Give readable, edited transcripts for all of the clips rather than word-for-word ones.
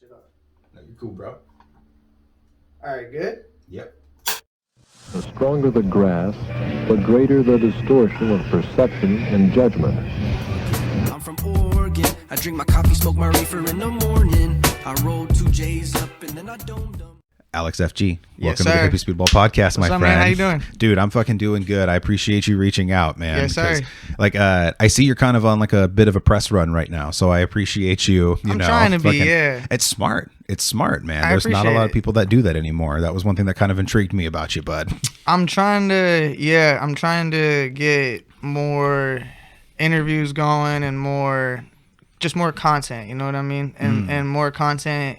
shit off. No, you're cool, bro. All right, good? Yep. The stronger the grasp, the greater the distortion of perception and judgment. I'm from Oregon. I drink my coffee, smoke my reefer in the morning. I roll 2 J's up and then I dome them. Alex FG, Yes, welcome to the sir. Hippy Speedball Podcast, my What's up, friend. man? How you doing? Dude, I'm fucking doing good. I appreciate you reaching out, man. Yes, sir. Like, I see you're kind of on like a bit of a press run right now, so I appreciate you. I'm trying to be, yeah. It's smart. It's smart, man. I There's not a appreciate lot of it. people that do that anymore. That was one thing that kind of intrigued me about you, bud. I'm trying to get more interviews going and more content, you know what I mean? And more content,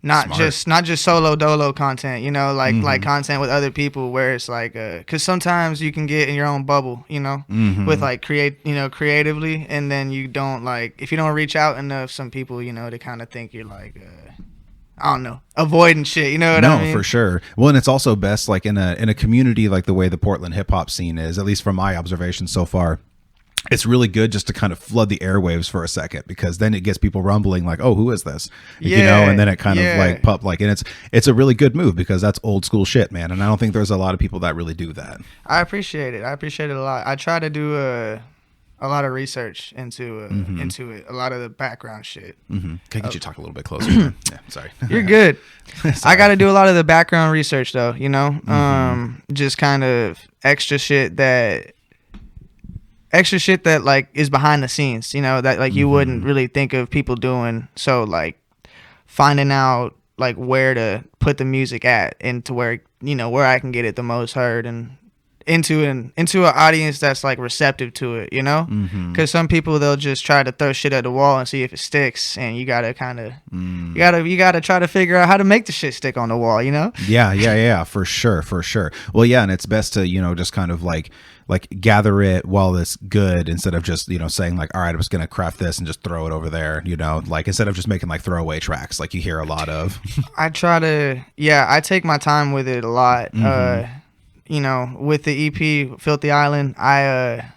not Smart. just solo dolo content, you know, like content with other people where it's like cuz sometimes you can get in your own bubble, you know, with like creatively, and then you don't, like, if you don't reach out enough, some people, you know, they kind of think you're like I don't know, avoiding shit, you know what I mean? No, for sure. Well, and it's also best like in a community like the way the Portland hip hop scene is, at least from my observations so far. It's really good just to kind of flood the airwaves for a second, because then it gets people rumbling like, oh, who is this? You know, and then it kind of like and it's a really good move, because that's old school shit, man. And I don't think there's a lot of people that really do that. I appreciate it. I appreciate it a lot. I try to do a lot of research into it, a lot of the background shit. Can I get you to talk a little bit closer, man? Yeah, sorry. You're good. I got to do a lot of the background research though, you know, just kind of extra shit that like is behind the scenes, you know, that like you wouldn't really think of people doing. So like finding out like where to put the music at, and to where, you know, where I can get it the most heard, and into an audience that's like receptive to it, you know, because some people, they'll just try to throw shit at the wall and see if it sticks, and you gotta kind of you gotta try to figure out how to make the shit stick on the wall, you know. Yeah, for sure. Well, yeah, and it's best to, you know, just kind of like gather it while it's good, instead of just, you know, saying like, all right, I'm just gonna craft this and just throw it over there, you know, like instead of just making like throwaway tracks like you hear a lot of. I take my time with it a lot. You know, with the EP Filthy Island, I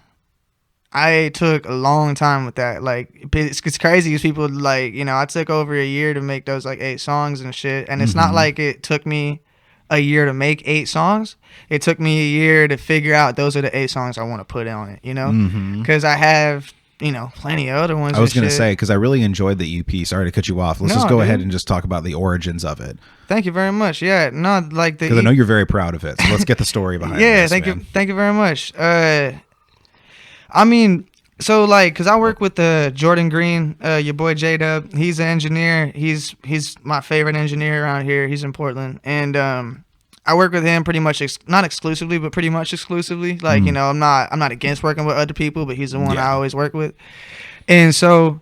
took a long time with that. Like, it's crazy because people, like, you know, I took over a year to make those like 8 songs and shit, and it's not like it took me a year to make 8 songs. It took me a year to figure out those are the 8 songs I want to put on it, you know, because I have, you know, plenty of other ones. I was going to say, because I really enjoyed the EP. Sorry to cut you off. Let's just go ahead and just talk about the origins of it. Thank you very much. Yeah, no, like because I know you're very proud of it. So let's get the story behind it. Yeah, thank you very much. I mean, so like, because I work with Jordan Green, your boy J-Dub. He's an engineer. He's my favorite engineer around here. He's in Portland, and I work with him pretty much, not exclusively, but pretty much exclusively. Like, you know, I'm not against working with other people, but he's the one I always work with. And so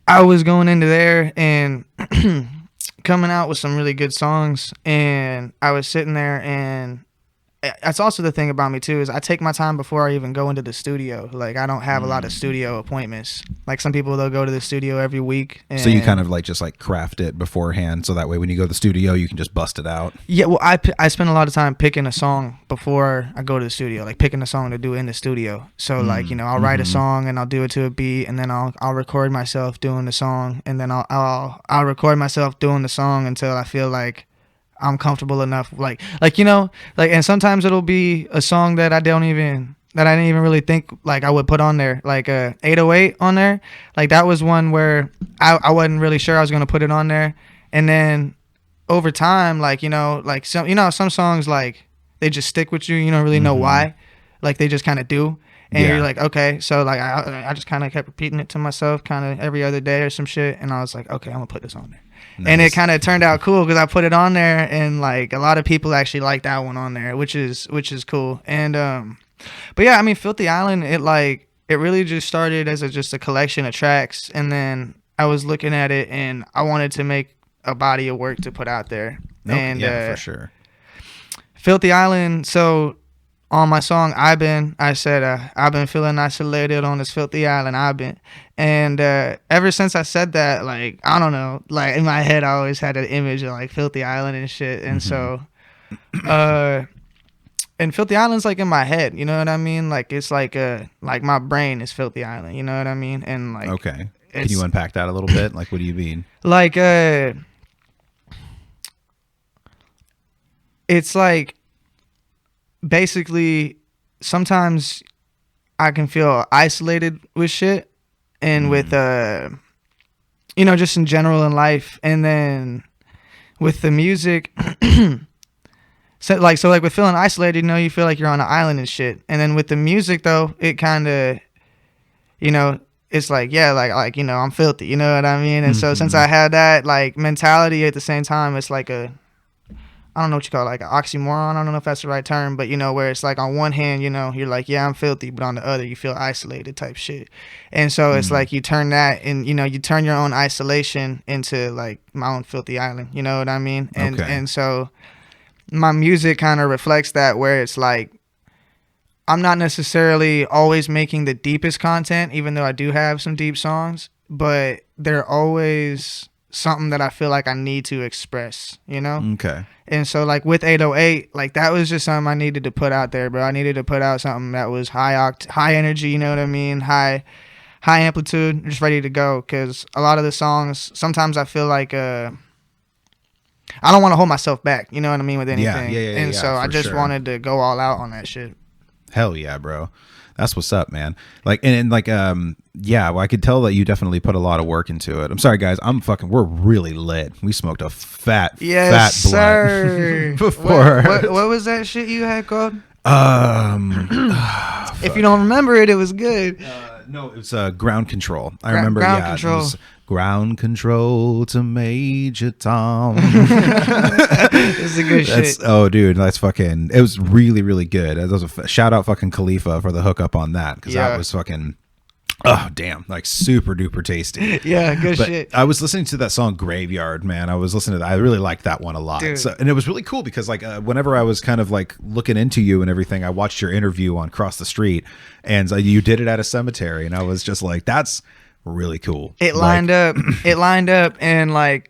I was going into there and coming out with some really good songs, and I was sitting there, and that's also the thing about me too, is I take my time before I even go into the studio. Like, I don't have a lot of studio appointments. Like some people, they'll go to the studio every week. And so you kind of like just like craft it beforehand, so that way when you go to the studio, you can just bust it out. Yeah, well, I spend a lot of time picking a song before I go to the studio, like picking a song to do in the studio. So like, you know, I'll write a song and I'll do it to a beat, and then I'll record myself doing the song, and then I'll record myself doing the song until I feel like I'm comfortable enough, like you know, like, and sometimes it'll be a song that I didn't even really think like I would put on there, like 808 on there. Like that was one where I wasn't really sure I was gonna put it on there, and then over time, like, you know, like some songs, like they just stick with you. You don't really know why, like they just kind of do. And you're like, okay, so like I just kind of kept repeating it to myself kind of every other day or some shit, and I was like, okay, I'm gonna put this on there. Nice. And it kind of turned out cool because I put it on there, and like a lot of people actually like that one on there, which is cool. And but yeah, I mean, Filthy Island, it really just started as just a collection of tracks, and then I was looking at it and I wanted to make a body of work to put out there. And yeah, for sure. Filthy Island, so on my song I said I've been feeling isolated on this filthy island, and ever since I said that, like, I don't know, like in my head I always had an image of like Filthy Island and shit, and so and Filthy Island's like in my head, you know what I mean, like it's like my brain is Filthy Island, you know what I mean, and like okay, Can you unpack that a little bit? Like, what do you mean? Like, it's like basically sometimes I can feel isolated with shit and with you know, just in general in life, and then with the music so like with feeling isolated, you know, you feel like you're on an island and shit, and then with the music though, it kind of, you know, it's like, yeah, like you know, I'm filthy, you know what I mean? And so since I had that like mentality, at the same time it's like a, I don't know what you call it, like an oxymoron. I don't know if that's the right term, but you know, where it's like on one hand, you know, you're like, yeah, I'm filthy, but on the other, you feel isolated type shit. And so it's like you turn that, and you know, you turn your own isolation into like my own filthy island. You know what I mean? And and so my music kind of reflects that, where it's like I'm not necessarily always making the deepest content, even though I do have some deep songs, but they're always something that I feel like I need to express, you know? Okay. And so like with 808, like that was just something I needed to put out there, bro. I needed to put out something that was high energy, you know what I mean? High amplitude, just ready to go. Cause a lot of the songs, sometimes I feel like, I don't want to hold myself back, you know what I mean, with anything. And so I just wanted to go all out on that shit. Hell yeah, bro. That's what's up, man. Like, and like, yeah, well, I could tell that you definitely put a lot of work into it. I'm sorry, guys. We're really lit. We smoked a fat blunt sir. before. What was that shit you had called? If you don't remember it, it was good. No, it was Ground Control. I remember. Ground yeah, Control. It was Ground Control to Major Tom. It's a good shit. Oh, dude, that's fucking. It was really, really good. That was a shout out, fucking Khalifa, for the hookup on that, because that was fucking. Oh damn! Like super duper tasty. Yeah, good shit. I was listening to that song "Graveyard," man. I was listening to that. I really liked that one a lot. So, and it was really cool because like whenever I was kind of like looking into you and everything, I watched your interview on Cross the Street, and you did it at a cemetery, and I was just like, that's really cool. It lined up. It lined up, and like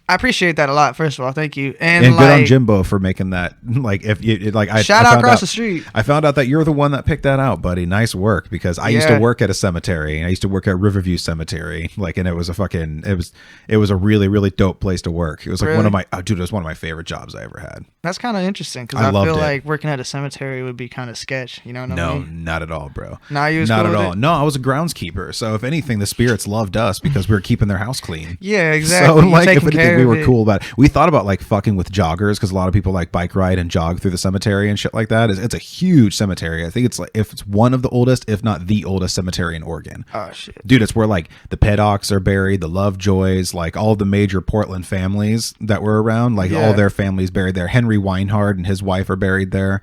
I appreciate that a lot. First of all, thank you, and good on Jimbo for making that. Like if you like, shout out Cross the Street. I found out that you're the one that picked that out, buddy. Nice work, because I used to work at a cemetery, and I used to work at Riverview Cemetery, like, and it was it was a really, really dope place to work. It was like one of my it was one of my favorite jobs I ever had. That's kind of interesting, because I feel like working at a cemetery would be kind of sketch. You know what I mean? No, not at all, bro. Not at all. No, I was a groundskeeper. So if anything, the spirits loved us because we were keeping their house clean. Yeah, exactly. So like, if anything, we were cool about it. We thought about like fucking with joggers, because a lot of people like bike ride and jog through the cemetery and shit like that. It's a huge cemetery. I think it's like, if it's one of the oldest, if not the oldest cemetery in Oregon. Oh shit, dude! It's where like the Peddocks are buried, the Lovejoys, like all the major Portland families that were around, like all their families buried there. Henry Weinhard and his wife are buried there.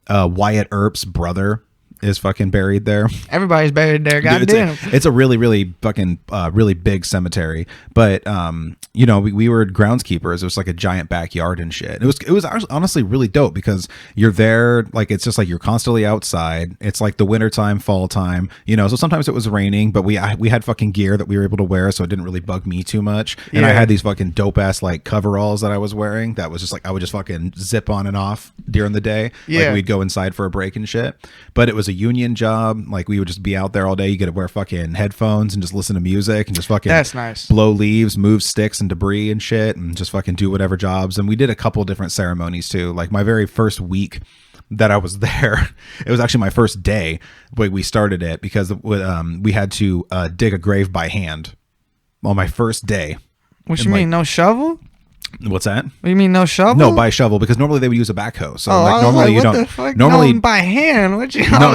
Wyatt Earp's brother is fucking buried there. Everybody's buried there. Goddamn. It's a really, really fucking really big cemetery. But you know, we were groundskeepers. It was like a giant backyard and shit. It was honestly really dope, because you're there, like, it's just like you're constantly outside. It's like the wintertime, fall time, you know. So sometimes it was raining, but we had fucking gear that we were able to wear, so it didn't really bug me too much. And I had these fucking dope ass like coveralls that I was wearing. That was just like, I would just fucking zip on and off during the day. Yeah. Like we'd go inside for a break and shit. But it was a union job. Like we would just be out there all day. You get to wear fucking headphones and just listen to music and just fucking that's nice. Blow leaves, move sticks and debris and shit, and just fucking do whatever jobs. And we did a couple different ceremonies too. Like my very first week that I was there, it was actually my first day. But we started it because we had to dig a grave by hand on my first day. What you mean, no shovel? What's that? What do you mean, no shovel? No, by shovel, because normally they would use a backhoe. So like normally you don't. Normally by hand. What you? No,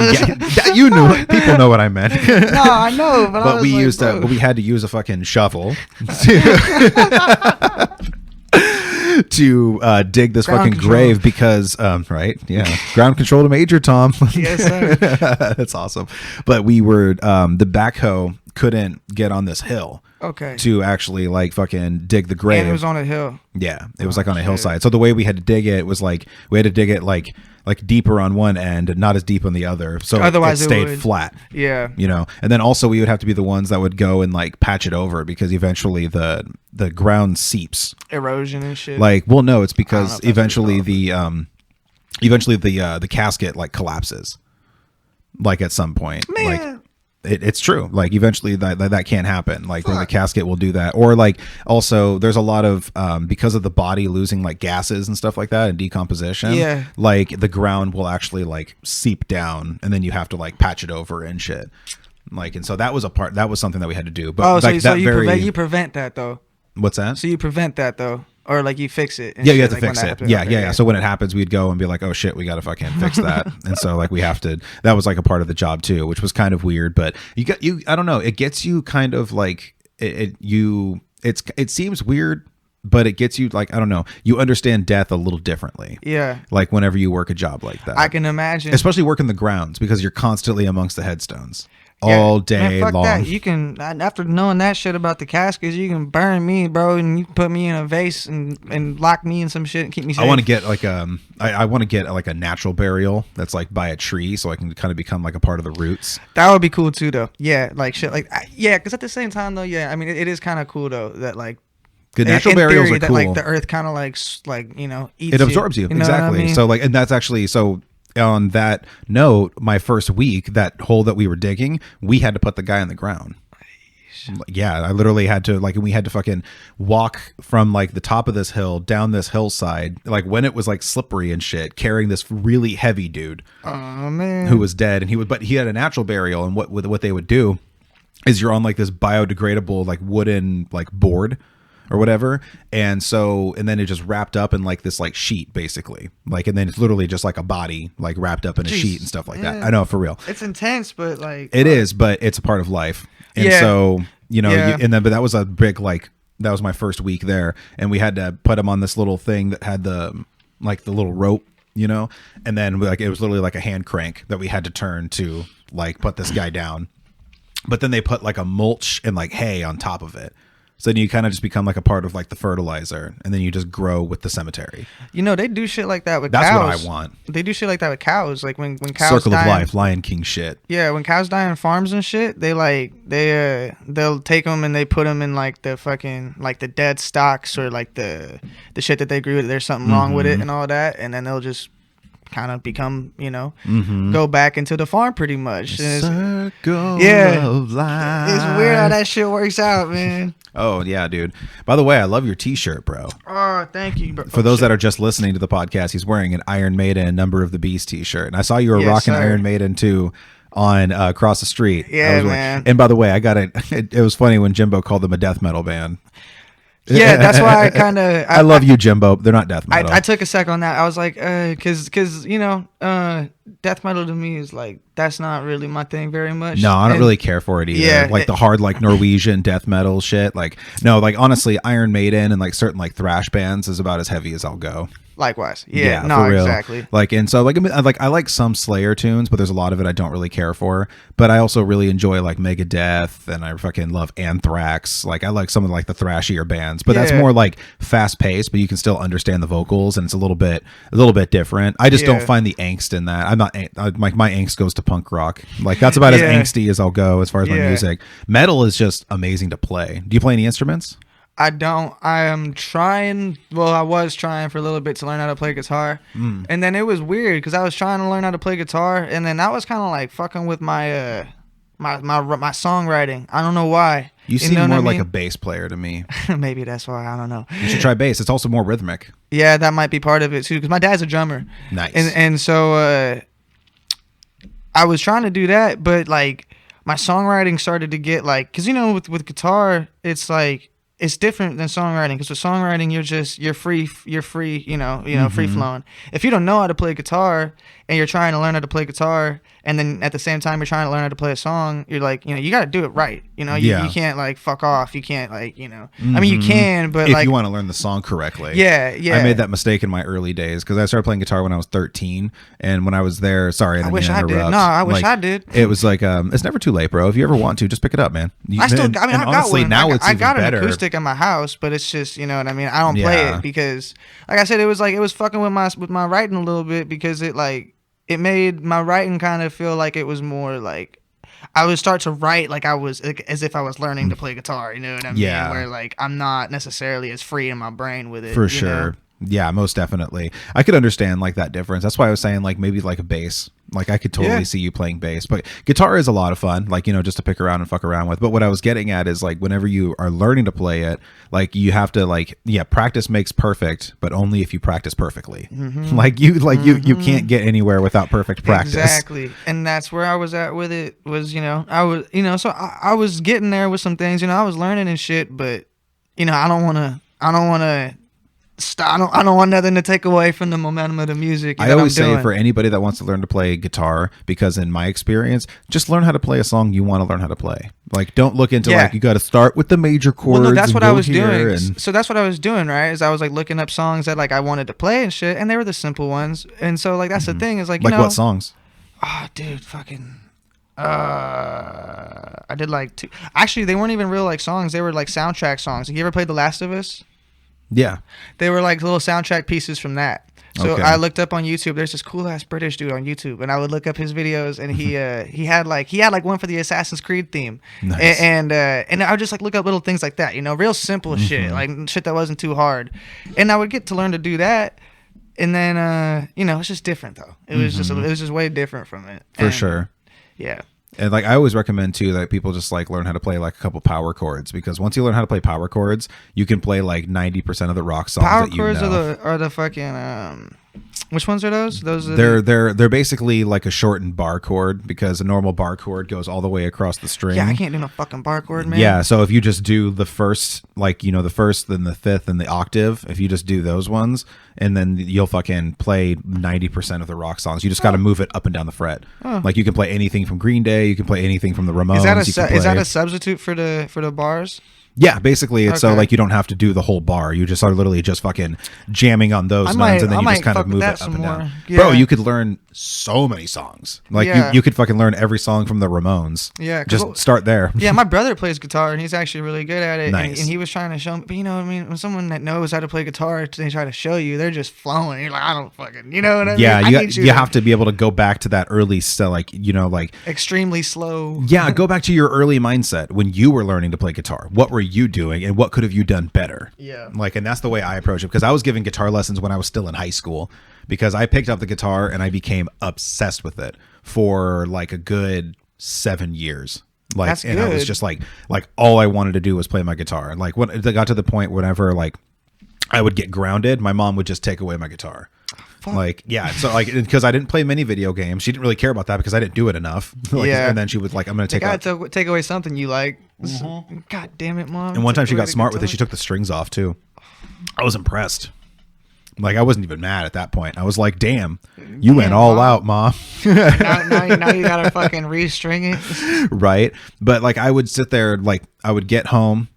you knew. People know what I meant. No, I know, but we used but we had to use a fucking shovel to dig this ground fucking control. Grave, because right, yeah, ground control to Major Tom. Yes, sir. That's awesome. But we were the backhoe couldn't get on this hill. Okay. To actually like fucking dig the grave. And it was on a hill. Yeah, it was like on a hillside. So the way we had to dig it was like we had to dig it like deeper on one end and not as deep on the other. So otherwise it stayed flat. Yeah. You know, and then also we would have to be the ones that would go and like patch it over, because eventually the ground seeps. Erosion and shit. Like, well, no, it's because eventually the casket like collapses. Like at some point. Man. it's true. Like eventually that can't happen. Like where the casket will do that. Or like also there's a lot of because of the body losing like gases and stuff like that and decomposition. Yeah. Like the ground will actually like seep down and then you have to like patch it over and shit. Like and so that was something that we had to do. But like you prevent that though. What's that? So you prevent that though. Or like you fix it. Yeah, you have to fix it. Yeah. So when it happens, we'd go and be like, "Oh shit, we got to fucking fix that." And so like we have to. That was like a part of the job too, which was kind of weird. But I don't know. It gets you kind of like it seems weird, but it gets you like I don't know. You understand death a little differently. Yeah. Like whenever you work a job like that, I can imagine. Especially working the grounds because you're constantly amongst the headstones. All day fuck long. That. You can after knowing that shit about the caskets, you can burn me, bro, and you can put me in a vase and lock me in some shit and keep me safe. I want to get like I want to get like a natural burial that's like by a tree, so I can kind of become like a part of the roots. That would be cool too, though. Yeah, like shit, like because at the same time though, yeah, I mean it is kind of cool though that like. Good natural burials are cool. That, like the earth kind of like you know eats it absorbs you know exactly. What I mean? So like and that's actually so. On that note, my first week, that hole that we were digging, we had to put the guy on the ground. Yeah, I literally had to we had to fucking walk from like the top of this hill down this hillside, like when it was like slippery and shit, carrying this really heavy dude, oh man, who was dead, and but he had a natural burial, and what they would do is you're on like this biodegradable like wooden like board. Or whatever, and then it just wrapped up in like this like sheet basically, like and then it's literally just like a body like wrapped up in a sheet and stuff like that. I know, for real. It's intense, but like it is, but it's a part of life. And so but that was a big like that was my first week there, and we had to put him on this little thing that had the little rope, and then like it was literally like a hand crank that we had to turn to like put this guy down, but then they put like a mulch and like hay on top of it. So then you kind of just become like a part of like the fertilizer, and then you just grow with the cemetery. They do shit like that with cows. That's what I want. They do shit like that with cows. Like when cows Circle die of Life, Lion King shit. Yeah, when cows die on farms and shit, they'll take them and they put them in like the fucking like the dead stocks or like the shit that they grew. There's something wrong with it and all that, and then they'll just kind of become, go back into the farm pretty much. Circle of Life. It's weird how that shit works out, man. Oh, yeah, dude. By the way, I love your t-shirt, bro. Oh, thank you, bro. For those that are just listening to the podcast, he's wearing an Iron Maiden Number of the Beast t-shirt. And I saw you were rocking Iron Maiden, too, on across the street. Yeah, man. And by the way, it was funny when Jimbo called them a death metal band. Yeah, that's why I kind of... I love you, Jimbo. They're not death metal. I took a sec on that. I was like, because death metal to me is like, that's not really my thing very much. No, I don't really care for it either. Yeah, like the hard, like Norwegian death metal shit. Like, no, like honestly, Iron Maiden and like certain like thrash bands is about as heavy as I'll go. Likewise. Yeah, no, for real. Exactly. Like, and so like I like some Slayer tunes, but there's a lot of it I don't really care for. But I also really enjoy like Megadeth, and I fucking love Anthrax. Like I like some of like the thrashier bands, but that's more like fast paced, but you can still understand the vocals, and it's a little bit different. I just don't find the angst in that. I'm not like my angst goes to punk rock. Like that's about as angsty as I'll go as far as my music. Metal is just amazing to play. Do you play any instruments? I don't. I am trying. Well, I was trying for a little bit to learn how to play guitar, and then it was weird because I was trying to learn how to play guitar, and then that was kind of like fucking with my my songwriting. I don't know why. You seem more like a bass player to me. Maybe that's why. I don't know. You should try bass. It's also more rhythmic. Yeah, that might be part of it too. Because my dad's a drummer. Nice. And so I was trying to do that, but like my songwriting started to get like, because with guitar, it's like. It's different than songwriting because with songwriting you're free, free flowing. If you don't know how to play guitar and you're trying to learn how to play guitar, and then at the same time you're trying to learn how to play a song, you're like, you got to do it right. You can't like fuck off. You can't like, I mean, you can, but if you want to learn the song correctly. Yeah. I made that mistake in my early days because I started playing guitar when I was 13, and when I was there, sorry, I wish I did. No, I wish I did. It was like, it's never too late, bro. If you ever want to, just pick it up, man. I got honestly, one. Now it's I even got better. An acoustic in my house, but it's just, you know what I mean. I don't play it because, like I said, it was fucking with my writing a little bit because it made my writing kind of feel like it was more like I would start to write like I was like, as if I was learning to play guitar. You know what I mean? Yeah. Where like I'm not necessarily as free in my brain with it. For sure. Yeah, most definitely. I could understand like that difference. That's why I was saying like maybe like a bass. Like I could totally see you playing bass, but guitar is a lot of fun, like, you know, just to pick around and fuck around with. But what I was getting at is like whenever you are learning to play it, like you have to like, practice makes perfect, but only if you practice perfectly. Like you can't get anywhere without perfect practice. Exactly. And that's where I was at with it was, you know, so I was getting there with some things, you know, I was learning and shit, but you know, I don't want to I don't want nothing to take away from the momentum of the music. I always say for anybody that wants to learn to play guitar, because in my experience, just learn how to play a song you want to learn how to play. Like, don't look into like you got to start with the major chords. Well, no, that's what I was doing. So that's what I was doing, right? Is I was like looking up songs that like I wanted to play and shit, and they were the simple ones. And so like that's the thing is like you know, what songs? Oh, dude, fucking. I did like 2. Actually, they weren't even real like songs. They were like soundtrack songs. You ever played The Last of Us? Yeah. They were like little soundtrack pieces from that. So I looked up on YouTube. There's this cool ass British dude on YouTube, and I would look up his videos, and he had like one for the Assassin's Creed theme, nice. and I would just like look up little things like that, you know, real simple shit, like shit that wasn't too hard, and I would get to learn to do that, and then you know, it's just different though. It was just way different from it. For sure. Yeah. And like I always recommend too that people just like learn how to play like a couple power chords, because once you learn how to play power chords, you can play like 90% of the rock songs. Power that you chords know. are the fucking which ones are those? Those are they're basically like a shortened bar chord, because a normal bar chord goes all the way across the string. Yeah, I can't do no fucking bar chord, man. Yeah, so if you just do the first, like, you know, the first, then the fifth, and the octave, if you just do those ones, and then you'll fucking play 90% of the rock songs. You just got to move it up and down the fret. Like you can play anything from Green Day, you can play anything from the Ramones. Is that a substitute for the bars? Yeah, basically it's so like you don't have to do the whole bar. You just are literally just fucking jamming on those notes, and then you just kind of move it up and down. Yeah. Bro, you could learn so many songs. Like you could fucking learn every song from the Ramones. Yeah, just start there. Yeah, my brother plays guitar, and he's actually really good at it. Nice. And he was trying to show me, but you know what I mean? When someone that knows how to play guitar, they try to show you, they're just flowing. You're like, I don't fucking, you know what I mean? Yeah, you have to be able to go back to that early, like, you know, like extremely slow. Yeah, go back to your early mindset when you were learning to play guitar. What were you doing, and what could have you done better? Yeah. Like, and that's the way I approach it, because I was giving guitar lessons when I was still in high school, because I picked up the guitar and I became obsessed with it for like a good 7 years. Like, that's and good. I was just like all I wanted to do was play my guitar. Like when it got to the point whenever like I would get grounded, my mom would just take away my guitar. Like, yeah, so like, because I didn't play many video games, she didn't really care about that because I didn't do it enough. Like, yeah, and then she was like, "I'm gonna take away something you like." God damn it, Mom! And one time she got smart with it; she took the strings off too. I was impressed. Like, I wasn't even mad at that point. I was like, "Damn, you went all out, Mom." now you gotta fucking restring it, right? But like, I would sit there, like, I would get home.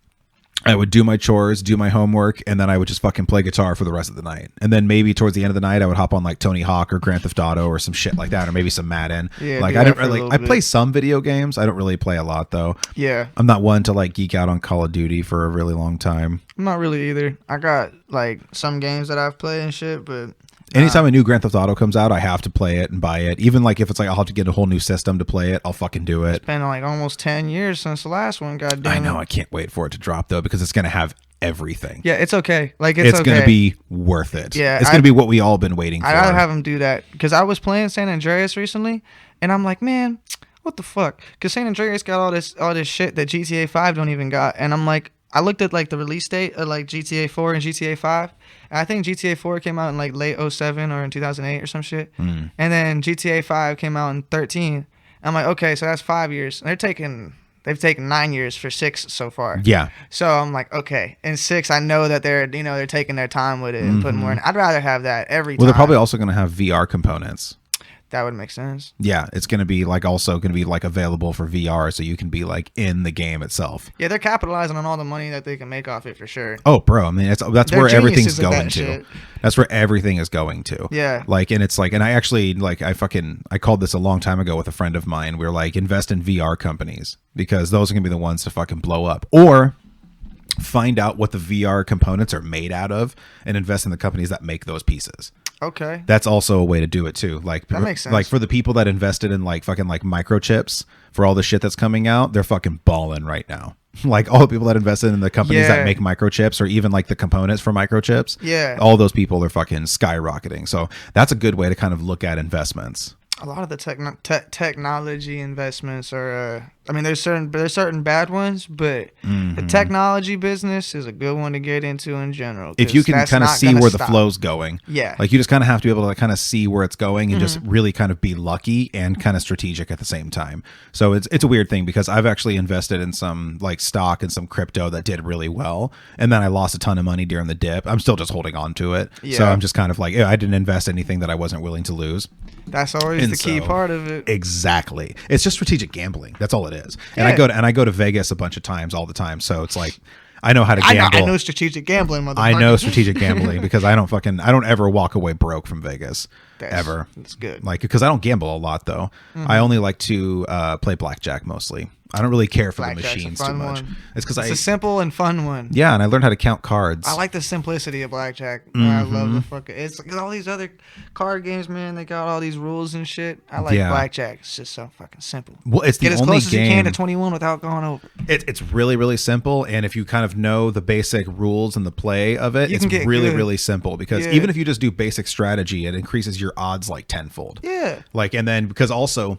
I would do my chores, do my homework, and then I would just fucking play guitar for the rest of the night. And then maybe towards the end of the night, I would hop on like Tony Hawk or Grand Theft Auto or some shit like that, or maybe some Madden. Yeah, like I don't really. I play some video games. I don't really play a lot though. Yeah, I'm not one to like geek out on Call of Duty for a really long time. I'm not really either. I got like some games that I've played and shit, but anytime a new Grand Theft Auto comes out, I have to play it and buy it. Even like if it's like I'll have to get a whole new system to play it, I'll fucking do it. It's been like almost 10 years since the last one. Goddamn. I know. I can't wait for it to drop though, because it's gonna have everything. Yeah, it's okay. Like it's gonna be worth it. Yeah, it's gonna be what we all been waiting for. I gotta have them do that, because I was playing San Andreas recently, and I'm like, man, what the fuck? Because San Andreas got all this shit that GTA 5 don't even got, and I'm like, I looked at like the release date of like GTA 4 and GTA 5. And I think GTA 4 came out in like late 07 or in 2008 or some shit, and then GTA 5 came out in 13. I'm like, okay, so that's 5 years. They've taken 9 years for 6 so far. Yeah. So I'm like, okay, in 6, I know that they're taking their time with it and putting more in. I'd rather have that every time. Well, they're probably also going to have VR components. That would make sense. Yeah, it's going to be like also going to be like available for VR, so you can be like in the game itself. Yeah, they're capitalizing on all the money that they can make off it for sure. Oh, bro, I mean that's where everything's going to. Shit. That's where everything is going to. Yeah. Like, and it's like, and I actually like I called this a long time ago with a friend of mine. We were like, invest in VR companies, because those are going to be the ones to fucking blow up. Or find out what the VR components are made out of and invest in the companies that make those pieces. Okay. That's also a way to do it too. Like, that makes sense. Like for the people that invested in like fucking like microchips for all the shit that's coming out, they're fucking balling right now. Like all the people that invested in the companies Yeah. that make microchips or even like the components for microchips. Yeah. All those people are fucking skyrocketing. So that's a good way to kind of look at investments. A lot of the technology investments are I mean there's certain bad ones, but the technology business is a good one to get into in general. If you can that's kind of not see gonna where the stop. flow's going. Yeah. Like you just kind of have to be able to kind of see where it's going and just really kind of be lucky and kind of strategic at the same time. So it's a weird thing because I've actually invested in some like stock and some crypto that did really well. And then I lost a ton of money during the dip. I'm still just holding on to it. So Yeah. I'm just kind of like, I didn't invest anything that I wasn't willing to lose. That's always And the key so- part of it. Exactly. It's just strategic gambling. That's all it is. And Yeah. I go to Vegas a bunch of times all the time. So it's like I know how to I gamble. know strategic gambling, motherfucker. I know strategic gambling because I don't ever walk away broke from Vegas ever. That's good. Like because I don't gamble a lot though. I only like to play blackjack mostly. I don't really care for the Blackjack's a machines too fun much. one. It's because It's a simple and fun one. yeah, and I learned how to count cards. I like the simplicity of blackjack. I love the fucking. It's like all these other card games, man. They got all these rules and shit. I like Yeah. blackjack. It's just so fucking simple. Well, it's the Get as only close as you can to game. 21 without going over. It's really, really simple. And if you kind of know the basic rules and the play of it, You it's can get really, good. really simple because Yeah. even if you just do basic strategy, it increases your odds like tenfold. Yeah. Like, and then because also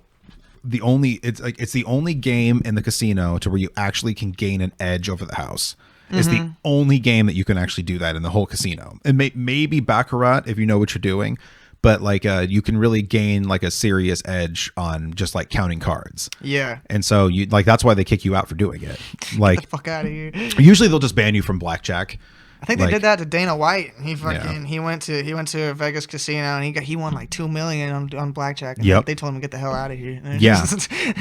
it's the only game in the casino to where you actually can gain an edge over the house. It's the only game that you can actually do that in the whole casino. And maybe Baccarat if you know what you're doing. But like you can really gain like a serious edge on just like counting cards. Yeah. And so you like that's why they kick you out for doing it. Like Fuck out of here. usually they'll just ban you from blackjack. I think they Like- did that to Dana White. He fucking Yeah. he went to a Vegas casino and he won like $2 million on blackjack. And Yep. They told him to get the hell out of here. Yeah.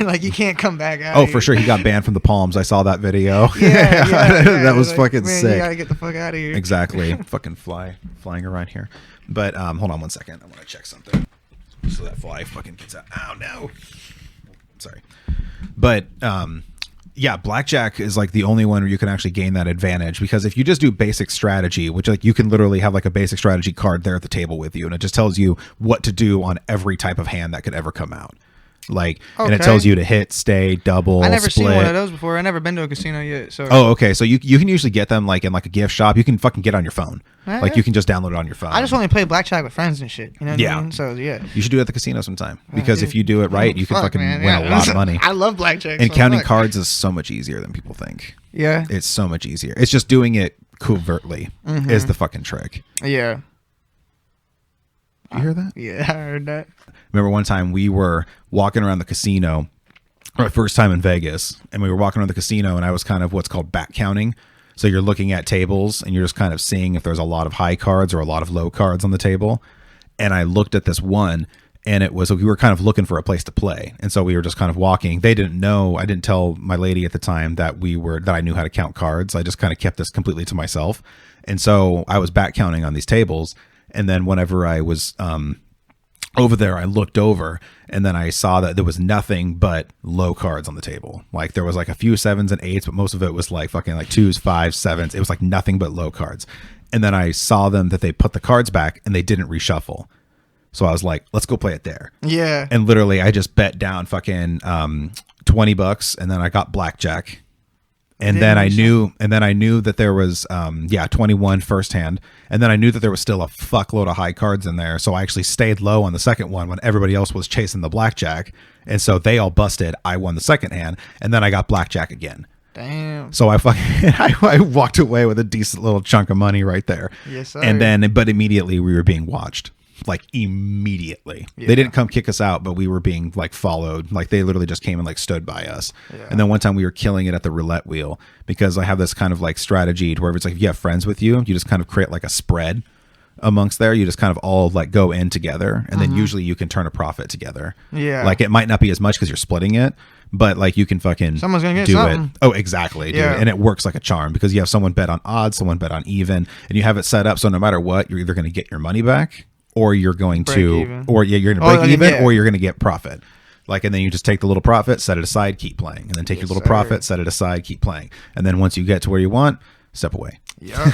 Like you can't come back out. Oh, for sure. He got banned from the Palms. I saw that video. Yeah, That was like, fucking man, sick. You gotta get the fuck out of here. Exactly. Fucking flying around here. But hold on one second. I want to check something. So that fly fucking gets out. Oh no. Sorry. But yeah, blackjack is like the only one where you can actually gain that advantage because if you just do basic strategy, which like you can literally have like a basic strategy card there at the table with you and it just tells you what to do on every type of hand that could ever come out. Like, and it Okay. tells you to hit, stay, double, I never split. seen one of those before. I never been to a casino yet. So Oh, okay. So you can usually get them like in like a gift shop. You can fucking get on your phone. Yeah, Like yeah. you can just download it on your phone. I just only play blackjack with friends and shit. You know what Yeah. I mean? So yeah. You should do it at the casino sometime because dude. if you do it right, you can Fuck, fucking man, win yeah. a lot of money. I love blackjack. And so counting fuck. cards is so much easier than people think. Yeah. It's so much easier. It's just doing it covertly Mm-hmm. is the fucking trick. Yeah. You hear that? Yeah. I heard that. Remember one time we were walking around the casino, our first time in Vegas, and we were walking around the casino and I was kind of what's called back counting. So you're looking at tables and you're just kind of seeing if there's a lot of high cards or a lot of low cards on the table. And I looked at this one and it was, we were kind of looking for a place to play. And so we were just kind of walking. They didn't know, I didn't tell my lady at the time that I knew how to count cards. I just kind of kept this completely to myself. And so I was back counting on these tables. And then whenever I was, over there, I looked over and then I saw that there was nothing but low cards on the table. Like there was like a few 7s and 8s, but most of it was like fucking like 2s, 5s, 7s. It was like nothing but low cards. And then I saw them that they put the cards back and they didn't reshuffle. So I was like, let's go play it there. Yeah. And literally I just bet down fucking $20 and then I got blackjack. And then I knew that there was 21 first hand, and then I knew that there was still a fuckload of high cards in there. So I actually stayed low on the second one when everybody else was chasing the blackjack, and so they all busted. I won the second hand, and then I got blackjack again. Damn. So I fucking I walked away with a decent little chunk of money right there. Yes, sir. And then, but immediately we were being watched. Like immediately. Yeah. They didn't come kick us out, but we were being like followed. Like they literally just came and like stood by us. Yeah. And then one time we were killing it at the roulette wheel because I have this kind of like strategy to where it's like if you have friends with you, you just kind of create like a spread amongst there. You just kind of all like go in together and then usually you can turn a profit together. Yeah. Like it might not be as much because you're splitting it, but like you can fucking Someone's gonna get do something. it. Oh, exactly. Dude. Yeah. And it works like a charm because you have someone bet on odds, someone bet on even, and you have it set up so no matter what, you're either going to get your money back or you're going Break to, even. or yeah, you're going to break okay, even yeah. or you're going to get profit. Like, and then you just take the little profit, set it aside, keep playing. And then take your Yes, little sir. profit, set it aside, keep playing. And then once you get to where you want, step away. Yeah.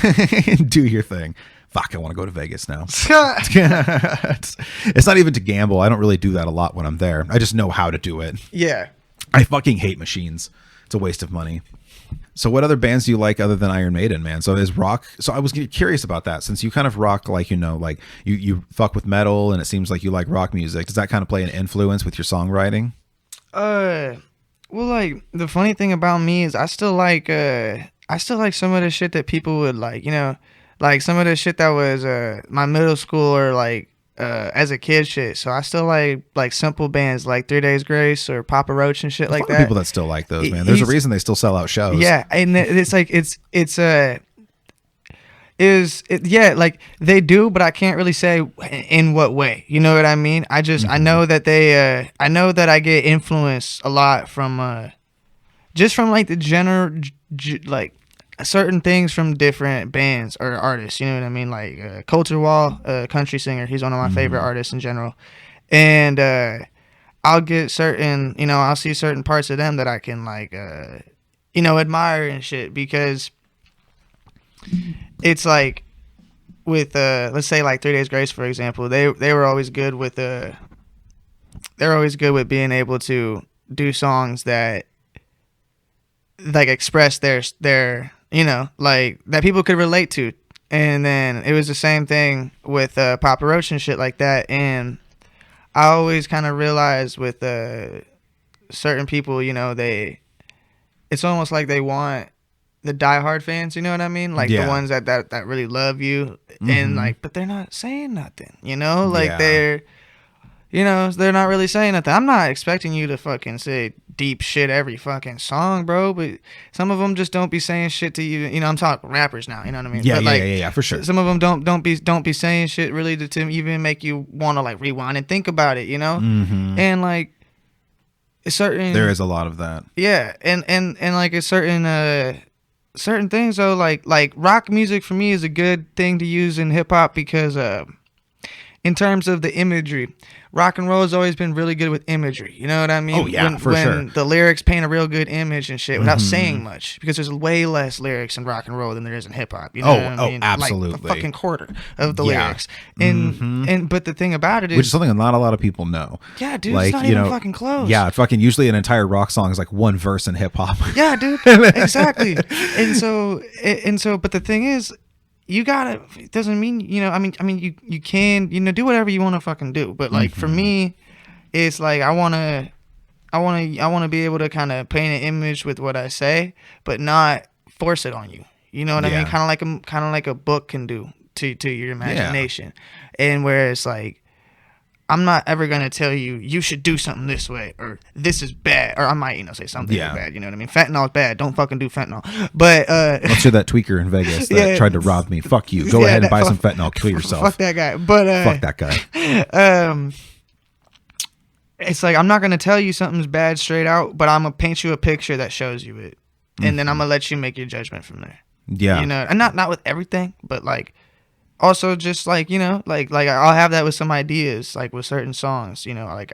Do your thing. Fuck, I want to go to Vegas now. It's not even to gamble. I don't really do that a lot when I'm there. I just know how to do it. Yeah. I fucking hate machines. It's a waste of money. So what other bands do you like other than Iron Maiden, man? So is rock. So I was curious about that, since you kind of rock, like, you know, like you fuck with metal, and it seems like you like rock music. Does that kind of play an influence with your songwriting? Well, like, the funny thing about me is I still like some of the shit that people would like, you know, like some of the shit that was my middle school or like as a kid shit. So I still like simple bands like 3 Days Grace or Papa Roach and shit like that. People that still like those, man. There's a reason they still sell out shows. Yeah, and it's like like they do, but I can't really say in what way. You know what I mean? I know that I know that I get influenced a lot from just from like the general like certain things from different bands or artists. You know what I mean? Like Culture Wall, country singer. He's one of my favorite artists in general, and I'll get certain, you know, I'll see certain parts of them that I can like, you know, admire and shit, because it's like with let's say like 3 Days Grace, for example, they were always good with being able to do songs that like express their you know, like that people could relate to. And then it was the same thing with Papa Roach and shit like that. And I always kind of realized with certain people, you know, it's almost like they want the diehard fans, you know what I mean? Like the ones that really love you, and like, but they're not saying nothing, you know? Like they're not really saying nothing. I'm not expecting you to fucking say deep shit every fucking song, bro, but some of them just don't be saying shit to you. You know, I'm talking rappers now, you know what I mean? Yeah, but yeah, for sure. Some of them don't be saying shit really to even make you want to like rewind and think about it, you know? And like there is a lot of that. Yeah, and like a certain things though, like rock music for me is a good thing to use in hip hop, because in terms of the imagery, rock and roll has always been really good with imagery. You know what I mean? Oh yeah, when the lyrics paint a real good image and shit without saying much, because there's way less lyrics in rock and roll than there is in hip hop. You know what I mean? Absolutely. Like a fucking quarter of the lyrics. And but the thing about it is, which is something that not a lot of people know. Yeah, dude, like, it's not even fucking close. Yeah, fucking usually an entire rock song is like one verse in hip hop. Yeah, dude, exactly. And so, but the thing is, you gotta, it doesn't mean, you know, I mean you can, you know, do whatever you want to fucking do, but like for me, it's like I want to be able to kind of paint an image with what I say, but not force it on you. You know what I mean? Kind of like a book can do to your imagination. And where it's like, I'm not ever gonna tell you should do something this way, or this is bad, or I might, you know, say something bad. You know what I mean? Fentanyl is bad. Don't fucking do fentanyl. But let's hear that tweaker in Vegas that tried to rob me. Fuck you. Go ahead and buy some fentanyl. Kill yourself. Fuck that guy. But fuck that guy. It's like, I'm not gonna tell you something's bad straight out, but I'm gonna paint you a picture that shows you it, and then I'm gonna let you make your judgment from there. Yeah. You know, and not with everything, but like. Also, just like, you know, like I'll have that with some ideas, like with certain songs, you know, like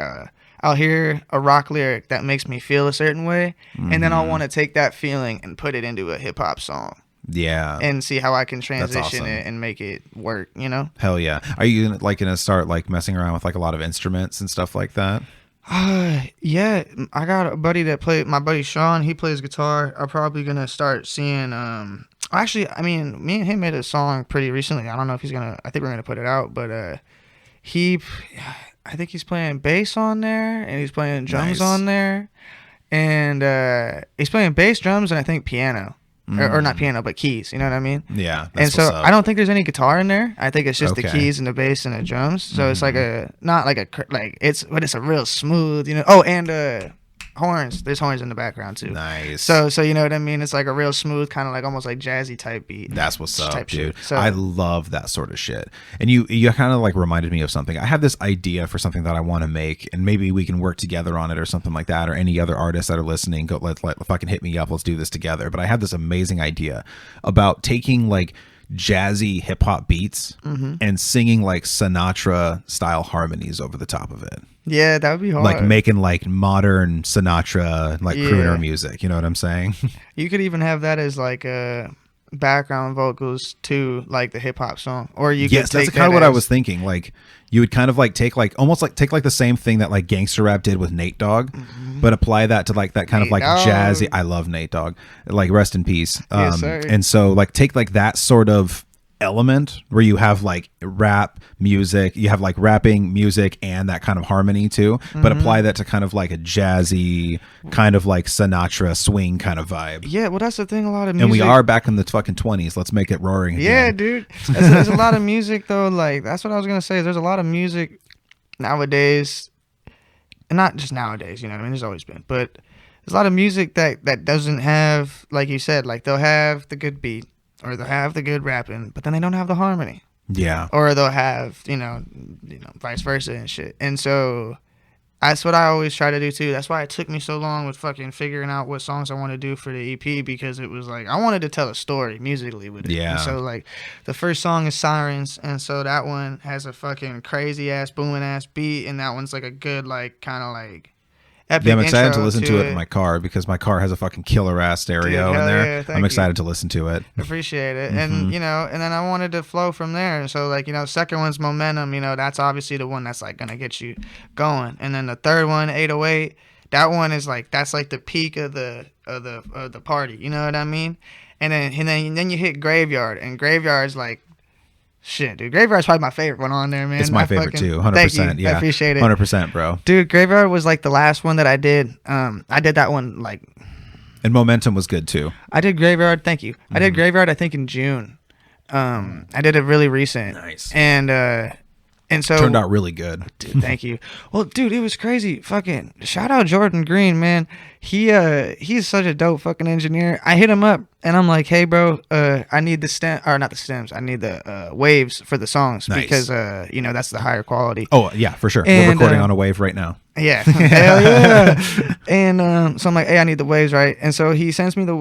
I'll hear a rock lyric that makes me feel a certain way, and then I'll want to take that feeling and put it into a hip hop song. Yeah. And see how I can transition it and make it work, you know? Hell yeah. Are you like going to start like messing around with like a lot of instruments and stuff like that? Yeah, I got a buddy my buddy Sean, he plays guitar. I'm probably going to start seeing, actually, I mean, me and him made a song pretty recently. I don't know if I think we're going to put it out, but, I think he's playing bass on there, and he's playing drums on there, and, he's playing bass, drums, and I think piano. Or not piano, but keys. You know what I mean? Yeah. And so I don't think there's any guitar in there. I think it's just the keys and the bass and the drums. So it's like it's a real smooth, you know. Oh, and horns. There's horns in the background too. Nice. So you know what I mean? It's like a real smooth, kind of like almost like jazzy type beat. That's what's up, dude. So, I love that sort of shit. And you kind of like reminded me of something. I have this idea for something that I want to make, and maybe we can work together on it or something like that. Or any other artists that are listening, let fucking hit me up. Let's do this together. But I have this amazing idea about taking like jazzy hip hop beats and singing like Sinatra style harmonies over the top of it. Yeah, that would be hard. Like making like modern Sinatra, like crooner music. You know what I'm saying? You could even have that as like a background vocals to like the hip hop song, or you yes, could take that's kind of what I as- was thinking. Like you would kind of like take like almost like take like the same thing that like gangster rap did with Nate Dogg, but apply that to like that kind of Nate like Dogg. jazzy. I love Nate Dogg, like rest in peace. Yes, sir. And so like take like that sort of element where you have like rap music, you have like rapping music and that kind of harmony too, but apply that to kind of like a jazzy kind of like Sinatra swing kind of vibe. Yeah, well, that's the thing. A lot of music. And we are back in the fucking 20s. Let's make it roaring again. Yeah, dude. There's a lot of music though. Like that's what I was gonna say. There's a lot of music nowadays, and not just nowadays. You know what I mean? There's always been, but there's a lot of music that doesn't have, like you said, like they'll have the good beat or they'll have the good rapping, but then they don't have the harmony. Yeah. Or they'll have, you know, vice versa and shit. And so that's what I always try to do too. That's why it took me so long with fucking figuring out what songs I want to do for the EP, because it was like I wanted to tell a story musically with it. Yeah. And so like the first song is Sirens, and so that one has a fucking crazy ass booming ass beat, and that one's like a good like kind of like epic Yeah, I'm excited to intro listen to it in my car because my car has a fucking killer ass stereo hell in there. yeah, thank I'm you. excited to listen to it. Appreciate it. And you know, and then I wanted to flow from there. So like, you know, second one's Momentum, you know, that's obviously the one that's like gonna get you going. And then the third one, 808, that one is like that's like the peak of the party, you know what I mean? And then you hit Graveyard, and Graveyard's like shit, dude. Graveyard's probably my favorite one on there, man. It's my favorite too, 100%. Thank you. Yeah, I appreciate it. 100%, bro. Dude, Graveyard was like the last one that I did. I did that one like And Momentum was good too. I did Graveyard. Thank you. I did Graveyard. I think in June. I did it really recent. Nice. And so Turned out really good. Dude, thank you. Well, dude, it was crazy. Fucking shout out Jordan Green, man. He's such a dope fucking engineer. I hit him up and I'm like, hey, bro, I need the stem or not the stems. I need the waves for the songs Nice. because you know that's the higher quality. Oh yeah, for sure. And, We're recording on a wave right now. Yeah, hell yeah. And so I'm like, hey, I need the waves, right? And so he sends me the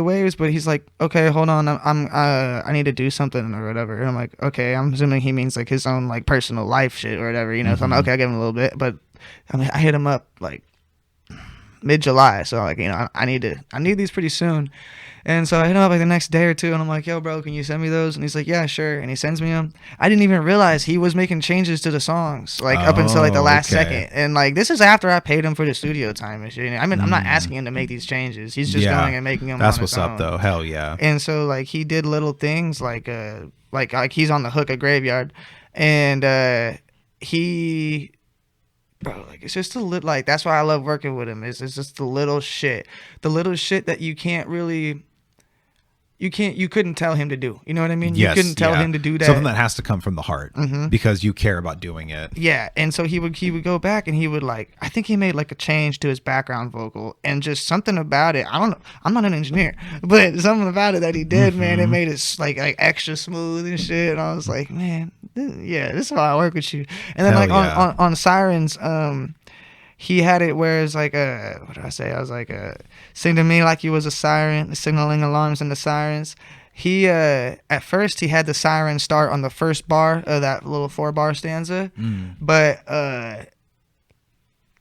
waves, but he's like, okay, hold on, I need to do something or whatever. And I'm like, okay, I'm assuming he means like his own like personal life shit or whatever, you know. So I'm like, okay, I give him a little bit, but I hit him up like mid-July, so like, you know, I need these pretty soon. And so I hit him up like the next day or two, and I'm like, yo, bro, can you send me those? And he's like, yeah, sure. And he sends me them. I didn't even realize he was making changes to the songs, like up until like the last second. And like this is after I paid him for the studio time and shit. I mean, I'm not asking him to make these changes. He's just going and making them. That's on what's his up own. though. Hell yeah. And so like he did little things like he's on the hook at Graveyard, and he. Bro, like it's just a little like that's why I love working with him. It's just the little shit that you can't really, you couldn't tell him to do. You know what I mean? Yes, you couldn't tell him to do that. Something that has to come from the heart because you care about doing it. Yeah, and so he would go back and he would like, I think he made like a change to his background vocal and just something about it. I don't know. I'm not an engineer, but something about it that he did, man, it made it like extra smooth and shit. And I was like, man, this is how I work with you. And then Hell like yeah. on Sirens, he had it where it's like what did I say? I was like sing to me like you was a siren, signaling alarms and the sirens. He at first he had the siren start on the first bar of that little 4-bar stanza, but